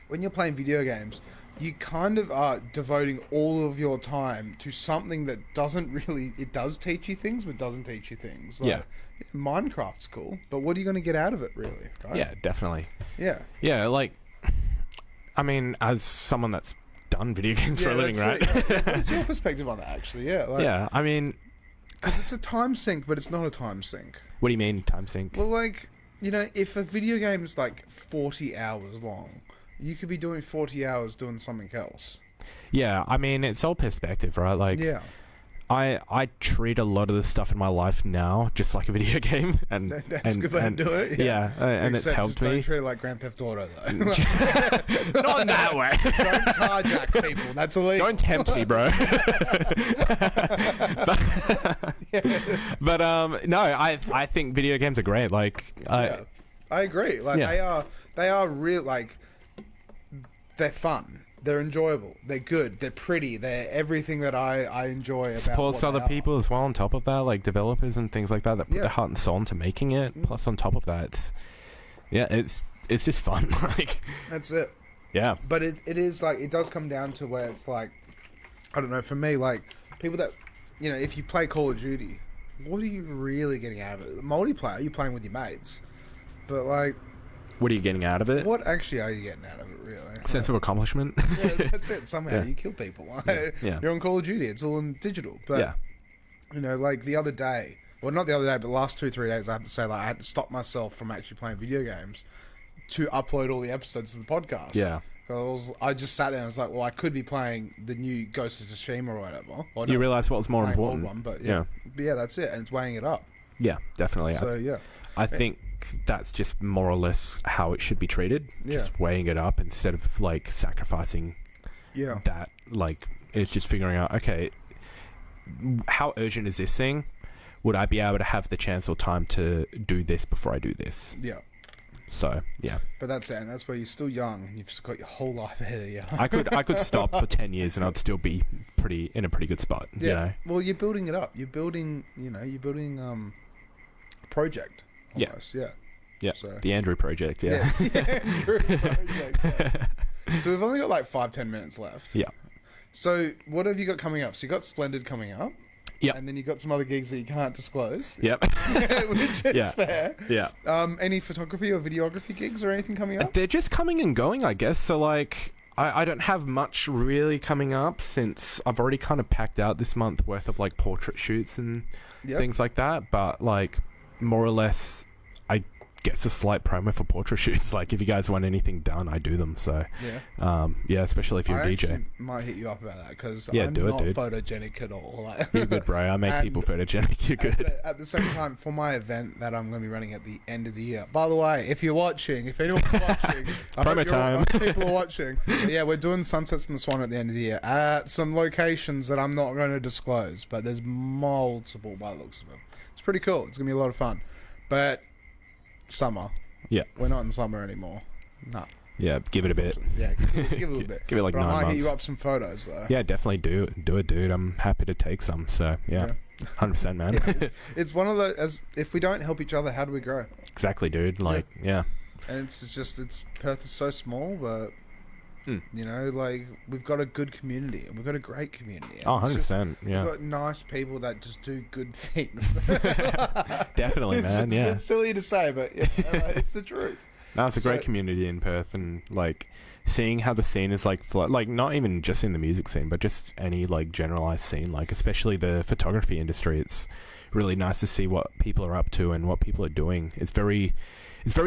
When you're playing video games, you kind of are devoting all of your time to something that doesn't really. It does teach you things, but doesn't teach you things. Like, Minecraft's cool, but what are you going to get out of it, really? Right? Yeah, definitely. Yeah. Yeah, like, I mean, as someone that's done video games for a living, right? What's your perspective on that, actually? Yeah. Like, Yeah, I mean, because it's a time sink, but it's not a time sink. what do you mean time sync? Well, like, you know, if a video game is like 40 hours long, you could be doing 40 hours doing something else. Yeah, I mean, it's all perspective, right? Like, Yeah. I treat a lot of the stuff in my life now just like a video game, and That's a good way to do it. Yeah, and it's Except helped just don't me. treat it like Grand Theft Auto, though. Not in that way. Don't carjack people. That's illegal. Don't tempt me, bro. but no, I think video games are great. Like, Yeah. I agree. Like they are real. Like they're fun. They're enjoyable. They're good. They're pretty. They're everything that I enjoy about supports what other they are. people as well. On top of that, like developers and things like that put their heart and soul into making it. Plus, on top of that, it's just fun. Like, That's it. yeah, But it is like, it does come down to where it's like, I don't know, for me, like people that, you know, if you play Call of Duty, what are you really getting out of it? Multiplayer, you're playing with your mates. But like, what are you getting out of it? what actually are you getting out of it, really? Sense of accomplishment. Yeah, that's it. Somehow you kill people. Yeah. You're on Call of Duty. It's all in digital. But, you know, like the other day, well, not the other day, but the last 2-3 days, I have to say, like, I had to stop myself from actually playing video games to upload all the episodes of the podcast. Yeah. I just sat there and was like, well, I could be playing the new Ghost of Tsushima or whatever. Or You realise what was more playing important. old one, but yeah, that's it. And it's weighing it up. Yeah, definitely. So, yeah. I think that's just more or less how it should be treated. Yeah. Just weighing it up instead of like sacrificing that. Like, it's just figuring out, okay, how urgent is this thing? Would I be able to have the chance or time to do this before I do this? Yeah. So, yeah. But that's it. And that's where you're still young and you've just got your whole life ahead of you. I could stop for 10 years and I'd still be in a pretty good spot. Yeah. You know? Well, you're building it up. You're building a project. Almost. Yeah. Yeah. So. The Andrew Project. Yeah. Andrew Project. Yeah. So we've only got like 5-10 minutes left. Yeah. So what have you got coming up? So you got Splendid coming up. Yep. And then you got some other gigs that you can't disclose. Yep. Which is fair. Yeah. Any photography or videography gigs or anything coming up? They're just coming and going, I guess. So, like, I don't have much really coming up since I've already kind of packed out this month worth of, like, portrait shoots and things like that. But, like, more or less, I guess a slight promo for portrait shoots. Like, if you guys want anything done, I do them. So, especially if you're a DJ. I might hit you up about that because I'm do it, not dude. photogenic at all. Like, You're good, bro. I make people photogenic. You're good. At the same time, for my event that I'm going to be running at the end of the year. By the way, if you're watching, if anyone's watching, Promo time. I hope people are watching. But yeah, we're doing Sunsets in the Swan at the end of the year at some locations that I'm not going to disclose, but there's multiple by the looks of them. It's pretty cool. It's going to be a lot of fun. But summer. Yeah. We're not in summer anymore. No. Yeah, give it a bit. Yeah, give it a little bit. Give it like but 9 I might months. hit you up some photos though. Yeah, definitely do it, dude. I'm happy to take some. So, yeah. 100%, man. Yeah. It's one of the, as if we don't help each other, how do we grow? Exactly, dude. Like, yeah. And Perth is so small, but you know, like we've got a good community and we've got a great community. And Oh, it's 100%. Yeah. We've got nice people that just do good things. Definitely, man. Yeah. It's silly to say, but it's the truth. No, it's a great community in Perth, and like seeing how the scene is like not even just in the music scene, but just any like generalized scene, like especially the photography industry. It's really nice to see what people are up to and what people are doing. It's very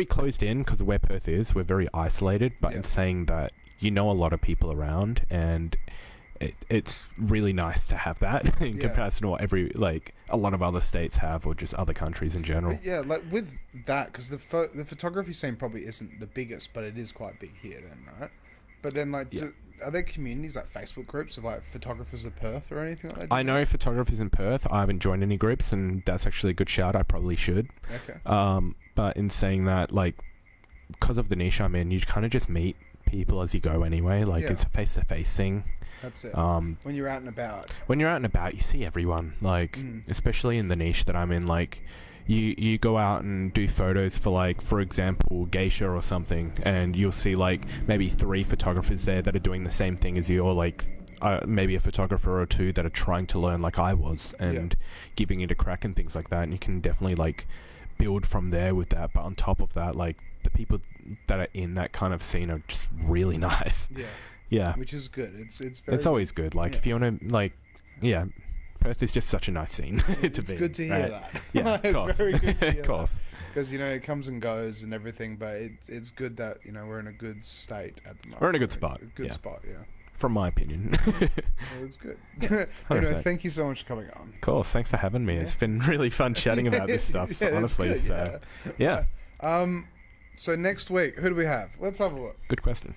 closed in because of where Perth is. We're very isolated, but in saying that, you know, a lot of people around, and it's really nice to have that in comparison to what a lot of other states have, or just other countries in general. But yeah, like with that, because the photography scene probably isn't the biggest, but it is quite big here then, right? But then, like, are there communities, like Facebook groups of, like, photographers of Perth or anything like that? I know photographers in Perth. I haven't joined any groups, and that's actually a good shout. I probably should. Okay. But in saying that, like, because of the niche I'm in, you kind of just meet people as you go anyway. Like, it's a face-to-face thing. That's it. When you're out and about. When you're out and about, you see everyone. Like, especially in the niche that I'm in, like, you go out and do photos for, like, for example, Geisha or something, and you'll see, like, maybe 3 photographers there that are doing the same thing as you, or, like, maybe a photographer or 2 that are trying to learn like I was, and giving it a crack and things like that. And you can definitely, like, build from there with that. But on top of that, like, the people that are in that kind of scene are just really nice. Yeah. Which is good. It's always good. Like, if you want to, like, Perth is just such a nice scene to be. It's good to hear that. Yeah, of course. It's very good to hear of course. Because, you know, it comes and goes and everything, but it's good that, you know, we're in a good state at the moment. We're in a good spot. A good spot, From my opinion. Well, it's good. Anyway, thank you so much for coming on. Of course. Thanks for having me. It's been really fun chatting about this stuff, honestly. Good, so, so next week, who do we have? Let's have a look. Good question.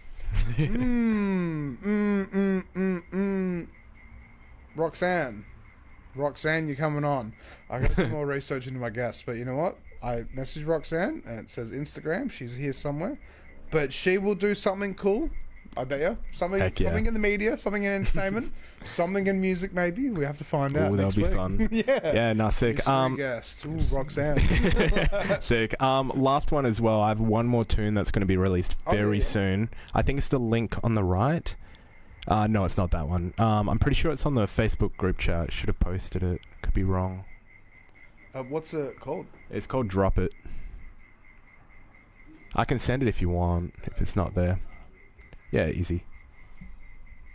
Roxanne, you're coming on. I got some more research into my guests, but you know what? I messaged Roxanne, and it says Instagram. She's here somewhere, but she will do something cool. I bet you something in the media, something in entertainment, something in music. Maybe we have to find out. That'll be fun. Yeah, sick. Guest. Ooh, Roxanne. Sick. Last one as well. I have one more tune that's going to be released very soon. I think it's the link on the right. No, it's not that one. I'm pretty sure it's on the Facebook group chat. Should have posted it. Could be wrong. What's it called? It's called Drop It. I can send it if you want, if it's not there. Yeah, easy.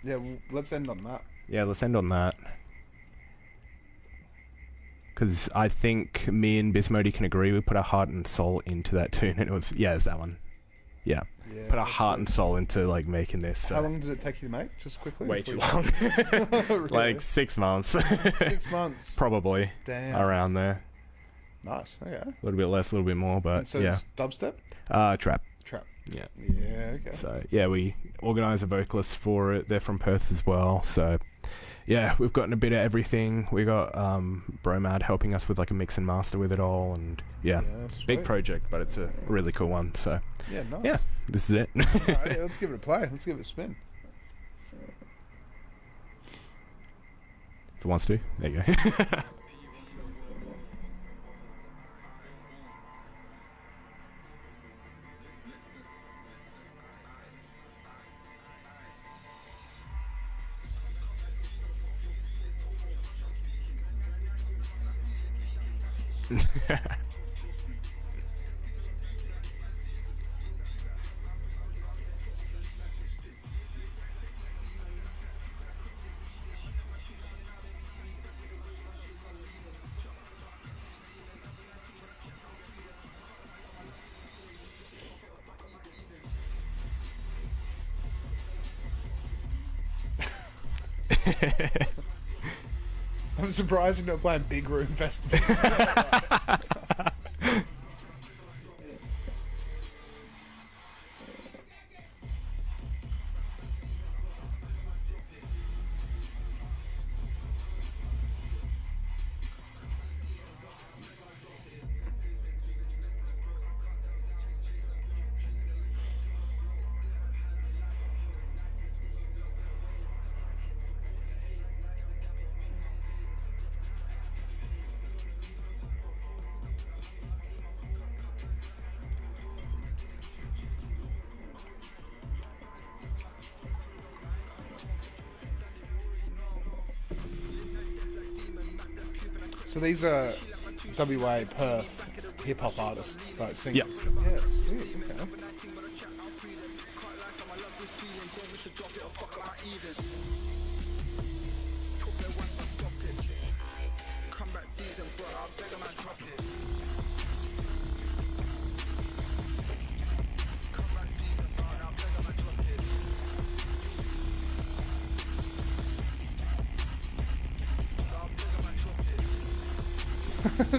Yeah, well, let's end on that. Yeah, let's end on that. Because I think me and Bismody can agree we put our heart and soul into that tune. And it was, it's that one. Yeah. Put our heart and soul into, like, making this. So. How long did it take you to make? Just quickly? Way too long. Really? Like 6 months. 6 months? Probably. Damn. Around there. Nice, okay. A little bit less, a little bit more, but so it's dubstep? Trap. Yeah. Yeah, okay. So, we organise a vocalist for it. They're from Perth as well. So, we've gotten a bit of everything. We got Bromad helping us with, like, a mix and master with it all. And, big project, but it's a really cool one. So, nice. Yeah, this is it. All right, let's give it a play. Let's give it a spin. If it wants to. There you go. I'm surprised you're not playing big room festivals. So these are WA Perth hip hop artists, like singers. Yep. Yes. Okay.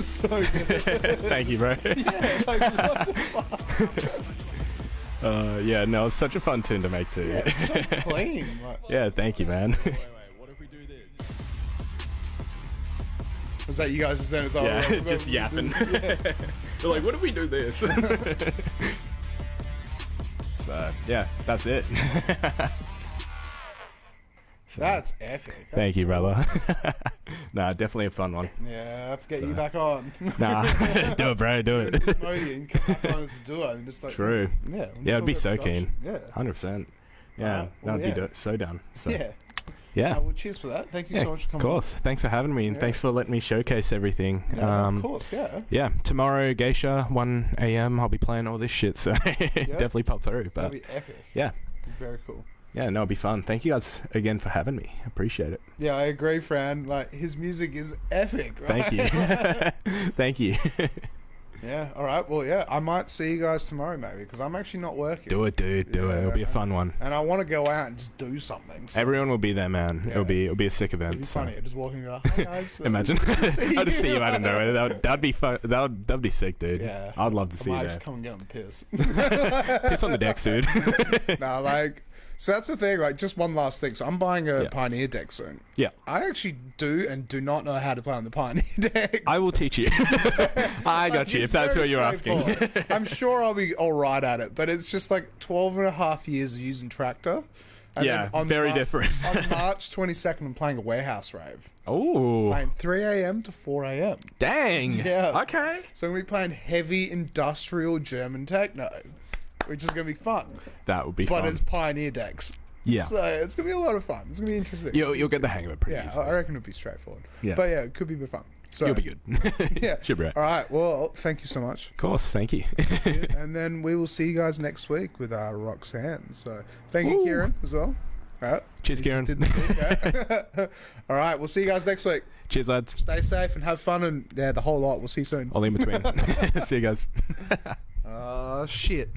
So good. Thank you, bro. Yeah, like, what the fuck? Yeah, no, it's such a fun tune to make too. Yeah, it's so clean. Like, Yeah, thank you, man. Wait, what if we do this? was that you guys just then? It's all Yeah, like, just yapping. Yeah. They're like, what if we do this? So, yeah, that's it. So, That's epic. That's thank you, brother. awesome. Nah, definitely a fun one. Yeah, let's get you back on. Nah, do it, bro, do it. Promoting and come back on as a duo and just like True. Yeah, Yeah, I'd be so keen. Yeah, 100%. Yeah, well, that'd yeah. be so down. So, yeah. yeah. Well, cheers for that. Thank you so much for Of coming. course. Thanks for having me, and Yeah. thanks for letting me showcase everything. On. Of course, yeah. Yeah, tomorrow, Geisha, 1 a.m. I'll be playing all this shit, so definitely pop through. But That'd be epic. yeah, Very cool. yeah, no, it'll be fun. Thank you guys again for having me. Appreciate it. Yeah, I agree, Fran. Like, his music is epic, right? Thank you. Thank you. Yeah, all right. Well, yeah, I might see you guys tomorrow, maybe, because I'm actually not working. Do it, dude. Do it. It'll be a fun one. And I want to go out and just do something. So Everyone will be there, man. Yeah. It'll be a sick event. it'd be so. funny. Just walking around. Hey guys. Imagine. see I'll just see you. you out of nowhere. That'd be fun. That'd be sick, dude. Yeah. I'd love to see I you might there. just come and get on the piss. Piss on the decks, dude. Nah, like, so that's the thing. Like, just one last thing. So I'm buying a Yeah. Pioneer deck soon. Yeah. I actually do and do not know how to play on the Pioneer decks. I will teach you. I got you, if It's that's very what you're asking. straightforward. I'm sure I'll be all right at it, but it's just like 12 and a half years of using Tractor. And Yeah, then on very different. On March 22nd, I'm playing a warehouse rave. Oh, Playing 3 a.m. to 4 a.m. dang. Yeah. Okay. So I'm going to be playing heavy industrial German techno, which is going to be fun. That would be But fun. it's Pioneer decks. Yeah. So it's going to be a lot of fun. It's going to be interesting. You'll get the hang of it pretty Yeah, easily. I reckon it'll be straightforward. Yeah. But yeah, it could be a bit fun. So, You'll be good. Yeah. Should be right. All right. Well, thank you so much. Of course, thank you. And then we will see you guys next week with Roxanne. So thank you, Ooh. Kieran, as well. All right. Cheers, You Kieran. just did the thing, yeah. All right. We'll see you guys next week. Cheers, lads. Stay safe and have fun. And yeah, the whole lot. We'll see you soon. All in between. See you guys. Shit.